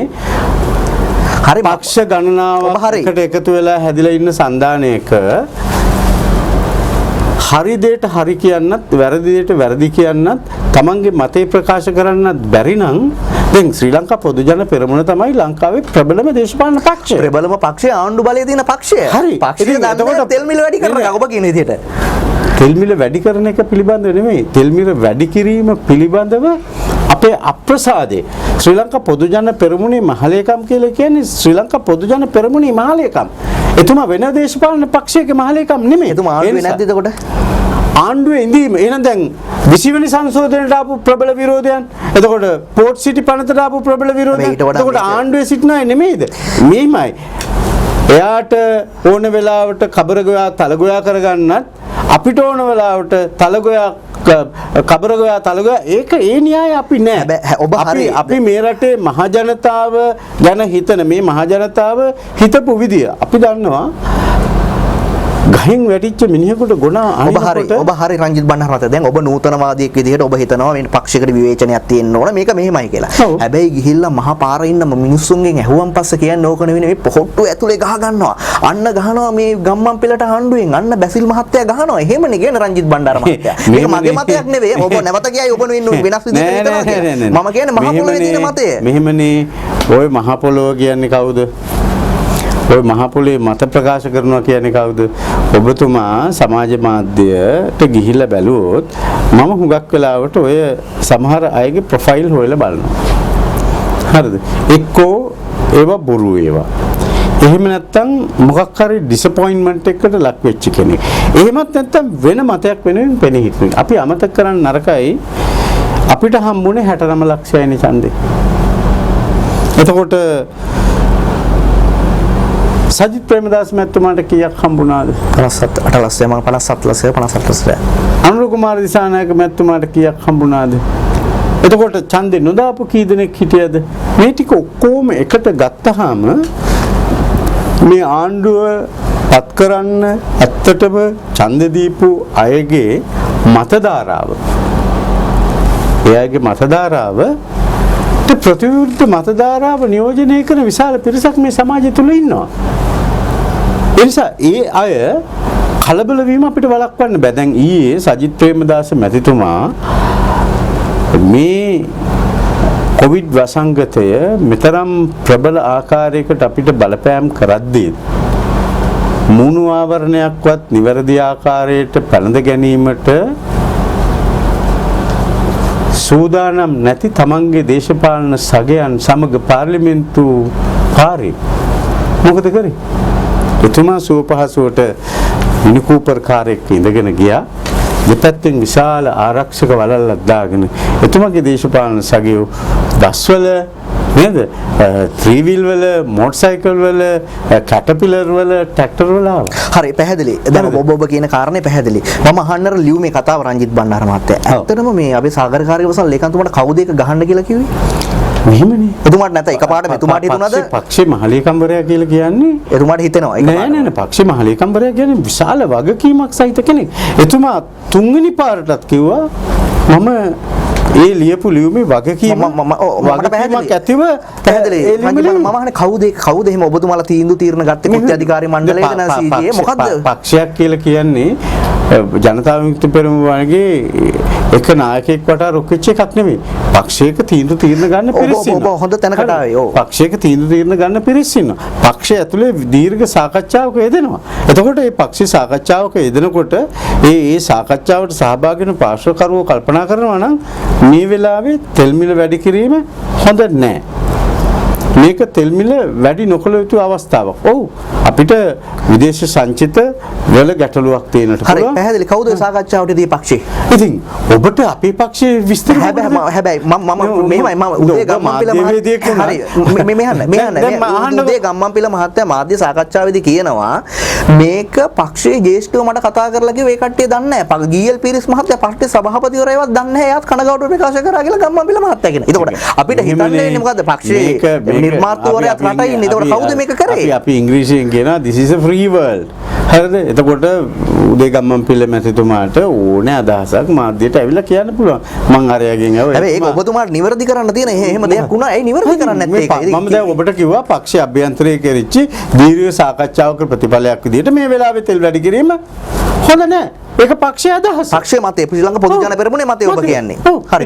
හරි පක්ෂ ගණනාවකට එකතු වෙලා හැදිලා ඉන්න සන්දානයක හරි දෙයට හරි කියන්නත් වැරදි දෙයට වැරදි කියන්නත් තමන්ගේ මතය ප්‍රකාශ කරන්නත් බැරි නම් දැන් ශ්‍රී ලංකා පොදු ජන පෙරමුණ තමයි ලංකාවේ ප්‍රබලම දේශපාලන පක්ෂය. ප්‍රබලම පක්ෂය ආණ්ඩු බලයේ තියෙන පක්ෂය. හරි. පක්ෂය දන්නකොට තෙල් මිල වැඩි කරනවා ඔබ කියන විදිහට. තෙල් මිල වැඩි කරන එක පිළිබඳව නෙමෙයි. තෙල් මිල වැඩි කිරීම පිළිබඳව අපේ අප්‍රසාදේ ශ්‍රී ලංකා පොදු ජන පෙරමුණේ මහලේකම් කියලා කියන්නේ ශ්‍රී ලංකා පොදු ජන පෙරමුණේ මහලේකම්. එතුමා වෙන දේශපාලන පක්ෂයක මහලේකම් නෙමෙයි. එතුමා ආණ්ඩුවේ නැද්ද එතකොට? ආණ්ඩුවේ ඉඳීම එහෙනම් දැන් 20 වෙනි සංශෝධනයට ආපු ප්‍රබල විරෝධයන් එතකොට පෝට් සිටි පනතට ආපු ප්‍රබල විරෝධයන් එතකොට ආණ්ඩුවේ සිටින අය නෙමෙයිද? මේමයි. එයාට ඕන වෙලාවට කබරගොයා තලගොයා කරගන්නත් අපිට ඕන වෙලාවට තලගොයා කබරගොයා තලගොයා ඒක ඒ න්‍යාය අපි නෑ. ඔබ හරි. අපි මේ රටේ මහ ජනතාව ගැන හිතන මේ මහ ජනතාව හිතපු විදිය අපි දන්නවා ගහින් වැටිච්ච මිනිහෙකුට ගොනා ඔබ හරි රංජිත් බණ්ඩාර මහත්තයා දැන් ඔබ නූතනවාදියෙක් විදිහට ඔබ හිතනවා මේ පක්ෂයකට විවේචනයක් තියෙන්න ඕන මේක මෙහෙමයි කියලා. හැබැයි ගිහිල්ලා මහා පාරේ ඉන්න මිනිස්සුන්ගෙන් ඇහුවම් පස්සේ කියන්නේ ඕක නෙවෙයි මේ පොහොට්ටු ඇතුලේ ගහ ගන්නවා. අන්න ගහනවා මේ ගම්මන් පෙළට හඬුවෙන් අන්න බැසිල් මහත්තයා ගහනවා. එහෙමනේ කියන රංජිත් බණ්ඩාර මහත්තයා. මේක මගේ මතයක් නෙවෙයි. ඔබ නැවත කියයි ඔබ වෙන වෙනස් විදිහට හිතනවා කියලා. මම කියන්නේ මහා පොළොවේ තියෙන මතය. මෙහෙමනේ ওই මහා පොළොව කියන්නේ කවුද? ඔය මහ පොළේ මත ප්‍රකාශ කරනවා කියන්නේ කවුද? ඔබතුමා සමාජ මාධ්‍යයට ගිහිල්ලා බැලුවොත් මම හුඟක් වෙලාවට ඔය සමහර අයගේ ප්‍රොෆයිල් හොයලා බලනවා. හරිද? එක්කෝ ඒවා බොරු ඒවා. එහෙම නැත්නම් මොකක් හරි ඩිසපොයින්ට්මන්ට් එකකට ලක් වෙච්ච කෙනෙක්. එහෙමත් නැත්නම් වෙන මතයක් වෙනුවෙන් පෙනී හිටින. අපි අමතක කරන්න නරකයි අපිට හම්බුනේ 69 ලක්ෂයනේ ඡන්දේ. එතකොට සජිත් ප්‍රේමදාස මැතිතුමාට කීයක් හම්බුණාද? 57 ලක්ෂය මම 57 ලක්ෂය. අනුර කුමාර දිසානායක මැතිතුමාට කීයක් හම්බුණාද? එතකොට ඡන්දේ නොදාපු කී දෙනෙක් හිටියද? මේ ටික ඔක්කොම එකට ගත්තාම මේ ආණ්ඩුව පත් කරන්න ඇත්තටම ඡන්ද දීපු අයගේ මතධාරාව එයාගේ මතධාරාව ප්‍රතිවිරුද්ධ මතධාරාව නියෝජනය කරන විශාල පිරිසක් මේ සමාජය තුළ ඉන්නවා. ඒ නිසා ඒ අය කලබල වීම අපිට වළක්වන්න බෑ. දැන් ඊයේ සජිත් ප්‍රේමදාස මැතිතුමා මේ කොවිඩ් වසංගතය මෙතරම් ප්‍රබල ආකාරයකට අපිට බලපෑම් කරද්දී මූණු ආවරණයක්වත් නිවැරදි ආකාරයට පැළඳ ගැනීමට සූදානම් නැති තමන්ගේ දේශපාලන සගයන් සමග පාර්ලිමේන්තු පාරේ මොකද කරේ? එතුමා සුවපහසුවට මිනි කූපර් කාරයක ඉඳගෙන ගියා. දෙපැත්තෙන් විශාල ආරක්ෂක වළල්ලක් දාගෙන එතුමාගේ දේශපාලන සගයෝ බස්වල නේද? ත්‍රී වීල් වල, මොටර් සයිකල් වල, කැටපිලර් වල, ට්‍රැක්ටර් වල හරි පැහැදිලි. දැන් ඔබ කියන කාරණේ පැහැදිලි. මම අහන්නර ලියු මේ කතාව රංජිත් බණ්ඩාර මහත්තයා. ඇත්තටම මේ අපි සාගරකාරී වසන් ලේකම්තුමාට කවුද ඒක ගහන්න කියලා කිව්වේ? මෙහෙමනේ. එතුමාට නැත එකපාරට එතුමාට හිතුණාද? පක්ෂේ මහලේකම්වරයා කියලා කියන්නේ එතුමාට හිතෙනවා. නෑ පක්ෂේ මහලේකම්වරයා කියන්නේ විශාල වගකීමක් සහිත කෙනෙක්. එතුමා තුන්වෙනි පාරටත් කිව්වා මම ඒ ලියපු ලියුමේ වගකීම වගකීමක් ඇතිව පැහැදිලි. මම අහන්නේ කවුද එහෙම ඔබතුමාලා තීන්දුව ගත්තේ කුට්ටි අධිකාරී මණ්ඩලයේද නැසීගේ මොකද්ද? පක්ෂයක් කියලා කියන්නේ ජනතා විමුක්ති පෙරමුණගේ එක නායකයෙක් වටා රොක්කෙච්ච එකක් නෙමෙයි. පක්ෂයක තීන්දුව ගන්න පිරිස ඉන්නවා. ඔබ හොඳ තැනකට ආවේ. ඔව්. පක්ෂයක තීන්දුව ගන්න පිරිස ඉන්නවා. පක්ෂය ඇතුලේ දීර්ඝ සාකච්ඡාවක යෙදෙනවා. එතකොට මේ පක්ෂ සාකච්ඡාවක යෙදෙනකොට ඒ සාකච්ඡාවට සහභාගී වෙන පාර්ශ්වකරුවෝ කල්පනා කරනවා නම් මේ වෙලාවේ තෙල් මිල වැඩි කිරීම හොඳ නැහැ. මේක තෙල් මිල වැඩි නොකළ යුතු අවස්ථාවක්. ඔව් අපිට විදේශ සංචිත වල ගැටලුවක් තියෙනට පුළුවන්. හරි පැහැදිලි. කවුද සාකච්ඡාවට දී පක්ෂේ? ඉතින් ඔබට අපේ පක්ෂයේ විස්තර හැබැයි මම උදේ ගම්මන්පිල මහත්තයා හරි මෙහන්න උදේ ගම්මන්පිල මහත්තයා මාධ්‍ය සාකච්ඡාවේදී කියනවා මේක පක්ෂයේ ජ්‍යෙෂ්ඨව මට කතා කරලා කිව්ව ඒ කට්ටිය දන්නේ නැහැ. ගීඑල් පීරිස් මහත්තයා පක්ෂේ සභාපතිවරයවත් දන්නේ නැහැ. එයාත් කනගාටුව ප්‍රකාශ කරා කියලා ගම්මන්පිල මහත්තයා කියනවා. එතකොට අපිට හිතන්නේ මොකද්ද පක්ෂයේ නිර්මාතෘවරයාත් රටයි ඉන්නේ. එතකොට කවුද මේක කරේ? අපි ඉංග්‍රීසියෙන් කියනවා this is a free world. හරිද? එතකොට උදේ ගම්මන්පිල මැතිතුමාට ඕනේ අදහසක් මාධ්‍යයට ඇවිල්ලා කියන්න පුළුවන්. මං අරයාගෙන් ආව. හැබැයි ඒක ඔබතුමාට නිවැරදි කරන්න තියෙන එහෙම දෙයක් වුණා. ඒ නිවැරදි කරන්නේ නැත්තේ ඒක. මම දැන් ඔබට කිව්වා පක්ෂ අභ්‍යන්තරයේ කෙරිච්ච දීර්ඝ සාකච්ඡාවක ප්‍රතිඵලයක් විදිහට මේ වෙලාවේ තෙල් වැඩි කිරීම හොඳ නැහැ. ඒක පක්ෂයේ අදහස. පක්ෂයේ මතය ශ්‍රී ලංකා පොදු ජන පෙරමුණේ මතය ඔබ කියන්නේ. හරි.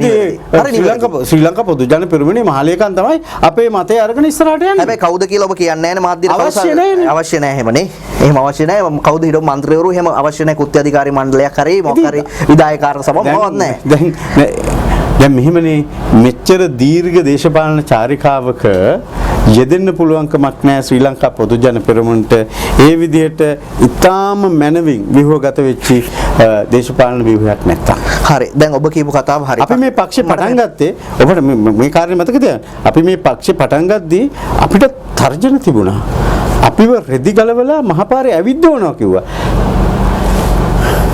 ශ්‍රී ලංකා පොදු ජන පෙරමුණේ මහලේකම් තමයි අපේ මතය අරගෙන ඉස්සරහට යන්නේ. හැබැයි කවුද කියලා ඔබ කියන්නේ නැහැ නේ මාධ්‍යට. අවශ්‍ය නැහැ එහෙමනේ. එහෙම අවශ්‍ය නැහැ. කවුද හිටපු මන්ත්‍රීවරු එහෙම අවශ්‍ය නැහැ. කුත්ති අධිකාරී මණ්ඩලයක් හරි මොකක් හරි විධායකාර සභාව මොකවත් නැහැ. දැන් මෙහෙමනේ මෙච්චර දීර්ඝ දේශපාලන චාරිකාවක යෙදෙන්න පුළුවන්කමක් නැහැ ශ්‍රී ලංකා පොදු ජන පෙරමුණට. ඒ විදිහට ඊටාම මනවින් ව්‍යුහගත වෙච්චි දේශපාලන ව්‍යුහයක් නැත්තම්. හරි. දැන් ඔබ කියපු කතාව හරි. අපි මේ පක්ෂේ පටන් ගත්තේ ඔබට මේ කාර්යය මතකද? අපි මේ පක්ෂේ පටන් ගද්දී අපිට තර්ජන තිබුණා. අපිව රෙදි ගලවලා මහපාරේ ඇවිද්දවනවා කිව්වා.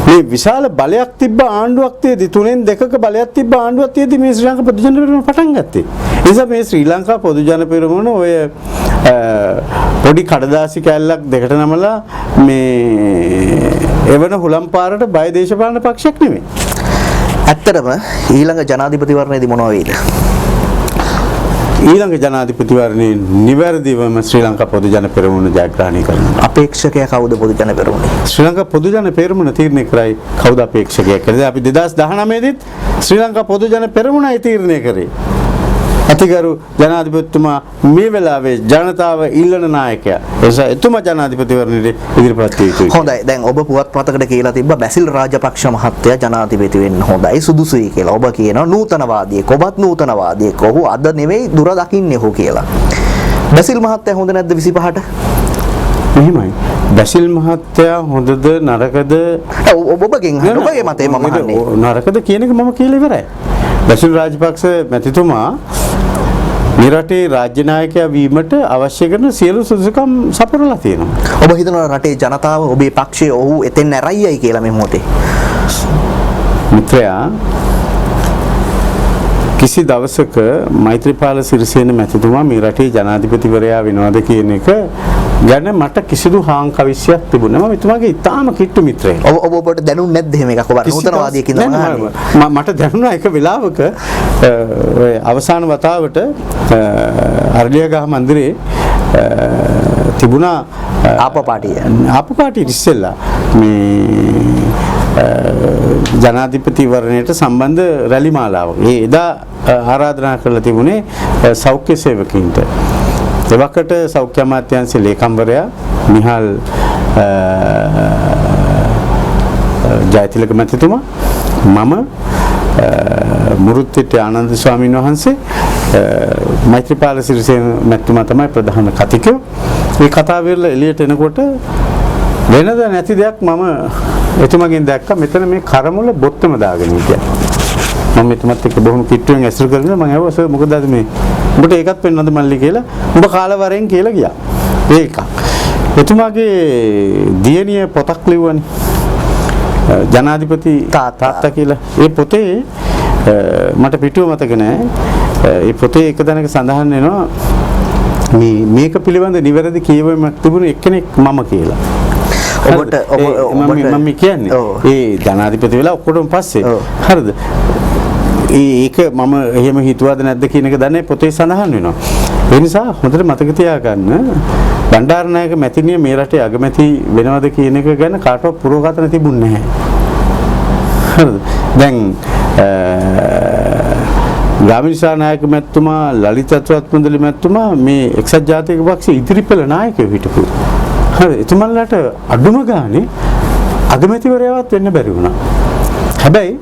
මේ විශාල බලයක් තිබ්බ ආණ්ඩුවක් තියදී 3න් 2ක බලයක් තිබ්බ ආණ්ඩුවක් තියදී මේ ශ්‍රී ලංකා පොදු ජන පෙරමුණ පටන් ගත්තේ. ඒ නිසා මේ ශ්‍රී ලංකා පොදු ජන පෙරමුණ ඔය පොඩි කඩදාසි කැල්ලක් දෙකට නමලා මේ එවන හුලම් පාරට බය දේශපාලන පක්ෂයක් නෙමෙයි. ඇත්තටම ඊළඟ ජනාධිපතිවරණයේදී මොනවා වෙයිද? ඊළඟ ජනාධිපතිවරණයේ නිවැරදිවම ශ්‍රී ලංකා පොදු ජන පෙරමුණ ජයග්‍රහණය කරනවා. අපේක්ෂකයා කවුද පොදු ජන පෙරමුණේ? ශ්‍රී ලංකා පොදු ජන පෙරමුණ තීරණය කරයි කවුද අපේක්ෂකයා කියලා. අපි 2019 දීත් ශ්‍රී ලංකා පොදු ජන පෙරමුණයි තීරණය කරේ. අතිගරු ජනාධිපතිතුමා මේ වෙලාවේ ජනතාව ඉල්ලන නායකයා. ඒ නිසා එතුමා ජනාධිපතිවරණයට ඉදිරිපත් විය යුතුයි. හොඳයි. දැන් ඔබ පුවත්පතකට කියලා තිබ්බා බැසිල් රාජපක්ෂ මහත්තයා ජනාධිපති වෙන්න හොඳයි සුදුසුයි කියලා. ඔබ කියනවා නූතනවාදියෙක්. ඔබත් නූතනවාදියෙක්. ඔහු අද නෙවෙයි දුර දකින්නේ ඔහු කියලා. බැසිල් මහත්තයා හොඳ නැද්ද 25ට? එහෙමයි. බැසිල් මහත්තයා හොඳද නරකද? ඔබගෙන් ඔබගේ මතය මම අහන්නේ. නරකද කියන එක මම කියලා ඉවරයි. බැසිල් රාජපක්ෂ මැතිතුමා මේ රටේ රාජ්‍ය නායකයා වීමට අවශ්‍ය කරන සියලු සුදුසුකම් සපුරලා තියෙනවා. ඔබ හිතනවා රටේ ජනතාව ඔබේ පක්ෂයේ ඔහු එතෙන් ඇරයියයි කියලා මේ මොහොතේ? මිත්‍රයා කිසි දවසක මෛත්‍රීපාල සිරිසේන මැතිතුමා මේ රටේ ජනාධිපතිවරයා වෙනවද කියන එක ගැන මට කිසිදු හාංකවිශ්යක් තිබුණේ නැහැ. මම එතුමාගේ ඉතාම කිට්ටු මිත්‍රයෙක්. ඔබට දැනුන්නේ නැද්ද එහෙම එකක්? ඔබ නූතනවාදියෙක් ඉඳලා මට දැනුණා එක වෙලාවක අවසාන වතාවට අරලියගහ මන්දිරේ තිබුණා ආපපාටිය ඉස්සෙල්ලා මේ ජනාධිපතිවරණයට සම්බන්ධ රැලි මාලාවක්. එදා ආරාධනා කරලා තිබුණේ සෞඛ්‍ය සේවකීන්ට. එවකට සෞඛ්‍ය අමාත්‍යාංශයේ ලේකම්වරයා මිහල් ජයතිලක මැතිතුමා මම මුරුත්විට ආනන්ද ස්වාමීන් වහන්සේ මෛත්‍රීපාල සිරිසේන මැතිතුමා තමයි ප්‍රධාන කතිකයෝ. මේ කතාව වෙරලා එළියට එනකොට වෙනද නැති දෙයක් මම එතුමගෙන් දැක්කා. මෙතන මේ කරමුල බොත්තම දාගෙන හිටියා. මම එතුමත් එක්ක බොහොම කිට්ටුවෙන් ඇසුරු කරගෙන මම ඇහුවා සර් මොකද අද මේ උඹට ඒකත් පෙන්වන්නද මල්ලි කියලා. උඹ කාලවරෙන් කියලා ගියා. ඒක. එතුමාගේ දියණිය පොතක් ලිව්වනේ. ජනාධිපති තාත්තා කියලා. ඒ පොතේ මට පිටුව මතක නැහැ. ඒ පොතේ එක තැනක සඳහන් වෙනවා මේක පිළිබඳ නිවැරදි කියවීමක් තිබුණ එක්කෙනෙක් මම කියලා. ඔබට මම කියන්නේ ඒ ජනාධිපති වෙලා ඔක්කොටම පස්සේ හරිද? ඒක මම එහෙම හිතුවද නැද්ද කියන එක දන්නේ පොතේ සඳහන් වෙනවා. ඒ නිසා හොඳට මතක තියාගන්න බණ්ඩාරනායක මැතිණිය මේ රටේ අගමැති වෙනවද කියන එක ගැන කාටවත් පුරෝගතන තිබුණේ නැහැ. හරිද? දැන් ගාමිණී නායක මැතිතුමා ලලිත අතුරුත්මන්දලි මැතිතුමා මේ එක්සත් ජාතික පක්ෂයේ ඉදිරිපෙළ නායකයෝ හිටපු. හරි එතුමන්ලාට අඩුම ගානේ අගමැතිවරයාවත් වෙන්න බැරි වුණා. හැබැයි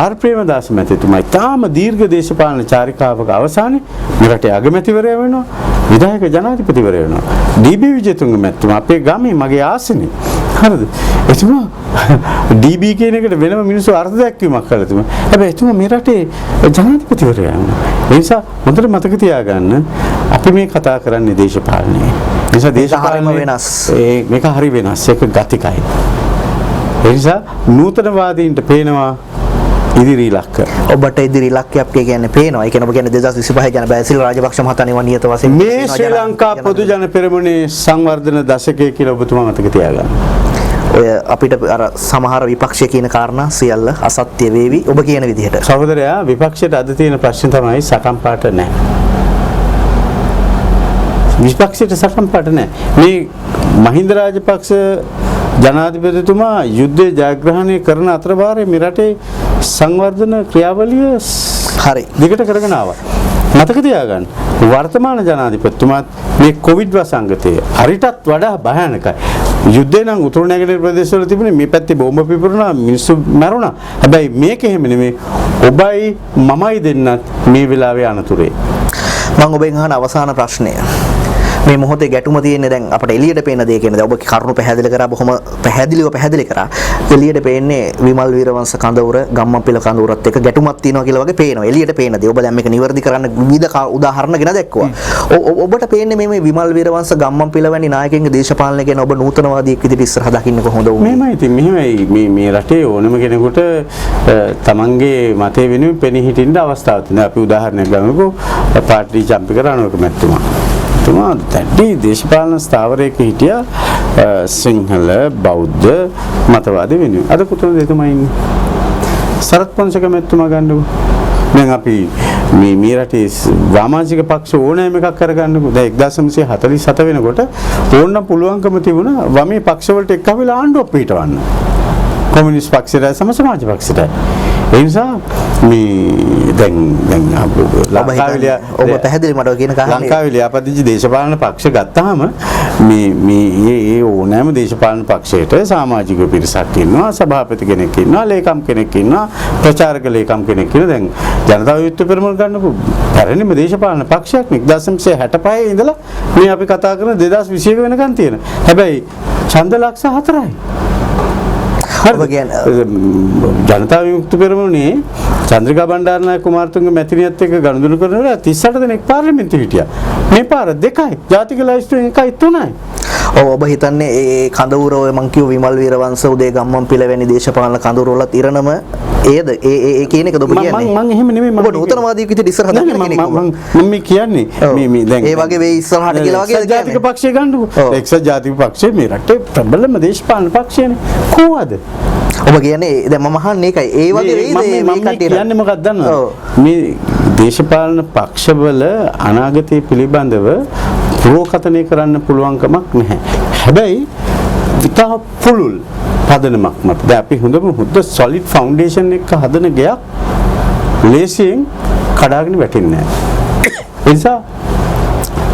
ආර් ප්‍රේමදාස මැතිතුමා තාම දීර්ඝ දේශපාලන චාරිකාවක අවසානයේ මේ රටේ අගමැතිවරයා වෙනවා, විධායක ජනාධිපතිවරයා වෙනවා. ඩී.බී. විජේතුංග මැතිතුමා අපේ ගමේ මගේ ආසනේ. හරිද? එතුමා ඩී.බී. කියන එකට වෙනම මිනිස්සු අර්ථ දැක්වීමක් කළා එතුමා. හැබැයි එතුමා මේ රටේ ජනාධිපතිවරයා වෙනවා. ඒ නිසා හොඳට මතක තියාගන්න අපි මේ කතා කරන්නේ දේශපාලනය. නිසා දේශපාලනය වෙනස්. මේක හරි වෙනස්. ඒක ගතිකයි. ඒ නිසා නූතනවාදීන්ට පේනවා ඉදිරි ඉලක්ක. ඔබට ඉදිරි ඉලක්කයක් කියන්නේ පේනවා. ඒ කියන්නේ ඔබ කියන්නේ 2025 ගැන බැසිල් රාජපක්ෂ මහතා නිවන් නියත වශයෙන් මේ ශ්‍රී ලංකා පොදු ජන පෙරමුණේ සංවර්ධන දශකය කියලා ඔබතුමා මතක තියාගන්න. ඔය අපිට අර සමහර විපක්ෂය කියන කාරණා සියල්ල අසත්‍ය වේවි ඔබ කියන විදිහට. සහෝදරයා විපක්ෂයට අද තියෙන ප්‍රශ්නේ තමයි සටන් පාට නැහැ. විපක්ෂයට සටන් පාට නැහැ. මේ මහින්ද රාජපක්ෂ ජනාධිපතිතුමා යුද්ධය ජයග්‍රහණය කරන අතරවාරේ මේ රටේ සංවර්ධන ක්‍රියාවලිය හරි දිගට කරගෙන ආවා. මතක තියාගන්න වර්තමාන ජනාධිපතිතුමාත් මේ කොවිඩ් වසංගතය හරිටත් වඩා භයානකයි. යුද්ධේ නම් උතුරු නැගෙනහිර ප්‍රදේශවල තිබුණේ මේ පැත්තේ බෝම්බ පිපුරුණා මිනිස්සු මැරුණා. හැබැයි මේක එහෙම නෙමෙයි. ඔබයි මමයි දෙන්නත් මේ වෙලාවේ අනතුරේ. මම ඔබෙන් අහන අවසාන ප්‍රශ්නය. මේ මොහොතේ ගැටුම තියෙන්නේ දැන් අපිට එළියට පේන දේ කියන්නේ ඔබ කරුණු පැහැදිලි කරා බොහොම පැහැදිලි කරා එළියට පේන්නේ විමල් වීරවංශ කඳවුර ගම්මන්පිල කඳවුරත් එක්ක ගැටුමක් තියෙනවා කියලා වගේ පේනවා එළියට පේන දේ ඔබ දැන් මේක නිවැරදි කරන්න විවිධ උදාහරණ ගෙන දැක්කුවා ඔබට පේන්නේ මේ විමල් වීරවංශ ගම්මන්පිල වැනි නායකයන්ගේ දේශපාලනය ගැන ඔබ නූතනවාදියෙක් විදිහට ඉස්සරහ දකින්න කොහොමද වුනේ මෙහෙමයි ඉතින් මෙහෙමයි මේ රටේ ඕනම කෙනෙකුට තමන්ගේ මතය වෙනුවෙන් පෙනී හිටින්න අවස්ථාවක් තියෙනවා අපි උදාහරණයක් ගමුකෝ පාර්ටි චම්පික රණවක මැතිතුමා එතුමා දැඩි දේශපාලන ස්ථාවරයක හිටියා සිංහල බෞද්ධ මතවාද වෙනුවෙන්. අද කොතනද එතුමා ඉන්නේ? සරත් පොන්සේක මැතිතුමා ගන්නකො. දැන් අපි මේ රටේ වාමාංශික පක්ෂ ඕනෑම එකක් කරගන්නකො. දැන් 1947 වෙනකොට ඕනනම් පුළුවන්කම තිබුණා වමේ පක්ෂ වලට එක්කවිලා ආණ්ඩුවක් පිටවන්න. කොමියුනිස්ට් පක්ෂයට සම සමාජ පක්ෂයට. ඒ නිසා මේ දැන් ලංකාවේ ඔබ පැහැදිලි මට කියන කාරණේ ලංකාවේ ලියාපදිංචි දේශපාලන පක්ෂ ගත්තාම මේ ඕනෑම දේශපාලන පක්ෂයට සමාජික පිරිසක් ඉන්නවා, සභාපති කෙනෙක් ඉන්නවා, ලේකම් කෙනෙක් ඉන්නවා, ප්‍රචාරක ලේකම් කෙනෙක් ඉන්නවා. දැන් ජනතා විමුක්ති පෙරමුණ ගන්නකො පැරණිම දේශපාලන පක්ෂයක් 1965 ඉඳලා මේ අපි කතා කරන 2021 වෙනකන් තියෙන. හැබැයි ඡන්ද ලක්ෂ 4යි. ජනතා විමුක්ති පෙරමුණේ චන්ද්‍රිකා බණ්ඩාරනායක කුමාරතුංග මැතිණියත් එක්ක ගනුදෙනු කරනකොට 38 දෙනෙක් පාර්ලිමේන්තුවේ හිටියා. මේ පාර 2යි. ජාතික ලයිස්තුවෙන් 1යි 3යි. ඔබ හිතන්නේ ඒ කඳවුර ඔය මං කියව විමල් වීරවංශ උදේ ගම්මන් පිළ වැනි දේශපාලන කඳවුර වලත් ඉරණම ඒද ඒ කියන එකද ඔබ කියන්නේ? මම එහෙම නෙමෙයි. ඔබ නූතනවාදී විදිහට ඉස්සර හදන්න කෙනෙක්. මම කියන්නේ මේ දැන් ඒ වගේ වෙයි ඉස්සරහට කියලා වගේ ජාතික පක්ෂය ගන්නකො. එක්සත් ජාතික පක්ෂය මේ රටේ ප්‍රබලම දේශපාලන පක්ෂයනේ. කොහොමද? ඔබ කියන්නේ දැන් මම අහන්නේ ඒකයි. ඒ වගේ වෙයිද මේ කට්ටිය කියන්නේ මොකක්ද දන්නවද? මේ දේශපාලන පක්ෂවල අනාගතය පිළිබඳව පුරෝකථනය කරන්න පුළුවන් කමක් නැහැ. හැබැයි ඉතා පුළුල් පදනමක් මත. දැන් අපි හොඳ solid foundation එක හදන ගයක් ලේසියෙන් කඩාගෙන වැටෙන්නේ නැහැ. ඒ නිසා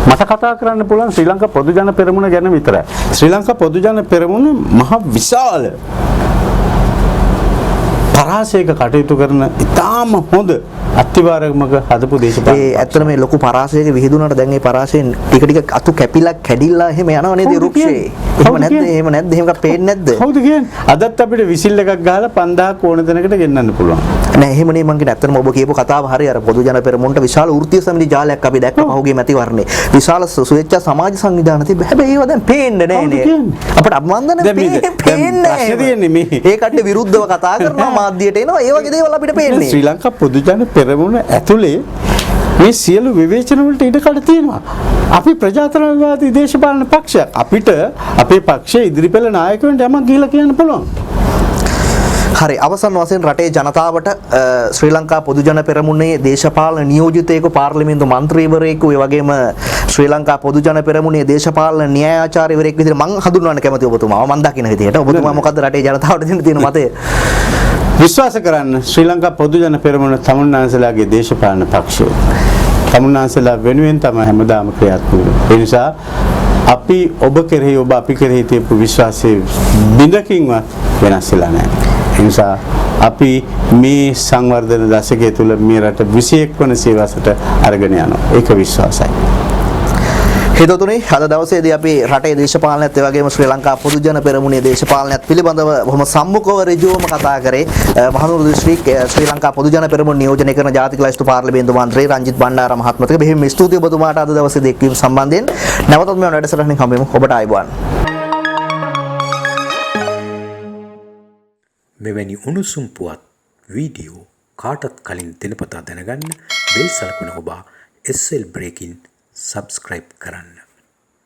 මට කතා කරන්න පුළුවන් ශ්‍රී ලංකා පොදු ජන පෙරමුණ ගැන විතරයි. ශ්‍රී ලංකා පොදු ජන පෙරමුණ මහ විශාල පරාසයක කටයුතු කරන ඉතාම හොඳ අත්තිවාරකමක හදපු දේශපාලන ඒ ඇත්තට මේ ලොකු පරාසයක විහිදුනට දැන් ඒ පරාසයෙන් ටික අතු කැපිලා කැඩිලා එහෙම යනවා නේද රුක්ෂේ? එහෙම නැද්ද? එහෙම එකක් පේන්නේ නැද්ද? හවුද කියන්නේ? අදත් අපිට විසිල් එකක් ගහලා 5000ක් ඕන දෙනකට ගෙන්නන්න පුළුවන්. නෑ එහෙම නේ මං කියන්නේ ඇත්තටම ඔබ කියපු කතාව හරි. අර පොදු ජන පෙරමුණට විශාල වෘත්තීය සමිති ජාලයක් අපි දැක්ක පහුගිය මැතිවරණේ. විශාල ස්වේච්ඡා සමාජ සංවිධාන තිබ්බ. හැබැයි ඒවා දැන් පේන්නේ නෑ නේ. අපිට අභිනන්දන පේන්නේ නෑ. ඒ කට්ටිය විරුද්ධව කතා කරනවා මාධ්‍යයට එනවා. ඒ වගේ දේවල් අපිට පේන්නේ. ශ්‍රී ලංකා පොදු ජන පෙරමුණ ඇතුලේ මේ සියලු විවේචන වලට ඉඩකඩ තියෙනවා. අපි ප්‍රජාතන්ත්‍රවාදී දේශපාලන පක්ෂයක්. අපිට අපේ පක්ෂයේ ඉදිරිපෙළ නායකයන්ට යමක් ගිහිලා කියන්න පුළුවන්. හරි අවසන් වශයෙන් රටේ ජනතාවට ශ්‍රී ලංකා පොදු ජන පෙරමුණේ දේශපාලන නියෝජිතයෙකු පාර්ලිමේන්තු මන්ත්‍රීවරයෙකු ඒ වගේම ශ්‍රී ලංකා පොදු ජන පෙරමුණේ දේශපාලන න්‍යායාචාර්යවරයෙක් විදිහට මම හඳුන්වන්න කැමතියි ඔබතුමාව. මම දකින්න විදිහට ඔබතුමා මොකද්ද රටේ ජනතාවට දෙන්න තියෙන මතය? විශ්වාස කරන්න ශ්‍රී ලංකා පොදු ජන පෙරමුණ තමුන්නාන්සලාගේ දේශපාලන පක්ෂය. තමුන්නාන්සලා වෙනුවෙන් තමයි හැමදාම ක්‍රියාත්මක වෙන්නේ. ඒ නිසා අපි ඔබ කෙරෙහි ඔබ අපි කෙරෙහි තියපු විශ්වාසයේ බිඳකින්වත් වෙනස් වෙලා නැහැ. ඒ නිසා අපි මේ සංවර්ධන දශකයේ තුල මේ රට 21 වන සේවාසට අරගෙන යනවා. ඒක විශ්වාසයි. හිතතුනේ අද දවසේදී අපි රටේ දේශපාලනයත් ඒ වගේම ශ්‍රී ලංකා පොදු ජන පෙරමුණේ දේශපාලනයත් පිළිබඳව බොහොම සම්මුඛව ඍජුවම කතා කරේ මහනුවර දිස්ත්‍රික්කයේ ශ්‍රී ලංකා පොදු ජන පෙරමුණ නියෝජනය කරන ජාතික ලයිස්තු පාර්ලිමේන්තු මන්ත්‍රී රංජිත් බණ්ඩාර මහත්මයාට බෙහෙම ස්තුතියි ඔබතුමාට අද දවසේදී එක්වීම සම්බන්ධයෙන් නැවතත් මේ වැඩසටහනින් හම්බෙමු. ඔබට ආයුබෝවන්. මෙවැනි උණුසුම් පුවත් වීඩියෝ කාටත් කලින් දිනපතා දැනගන්න බෙල් සලකුණ ඔබා SL Breaking සබ්ස්ක්‍රයිබ් කරන්න.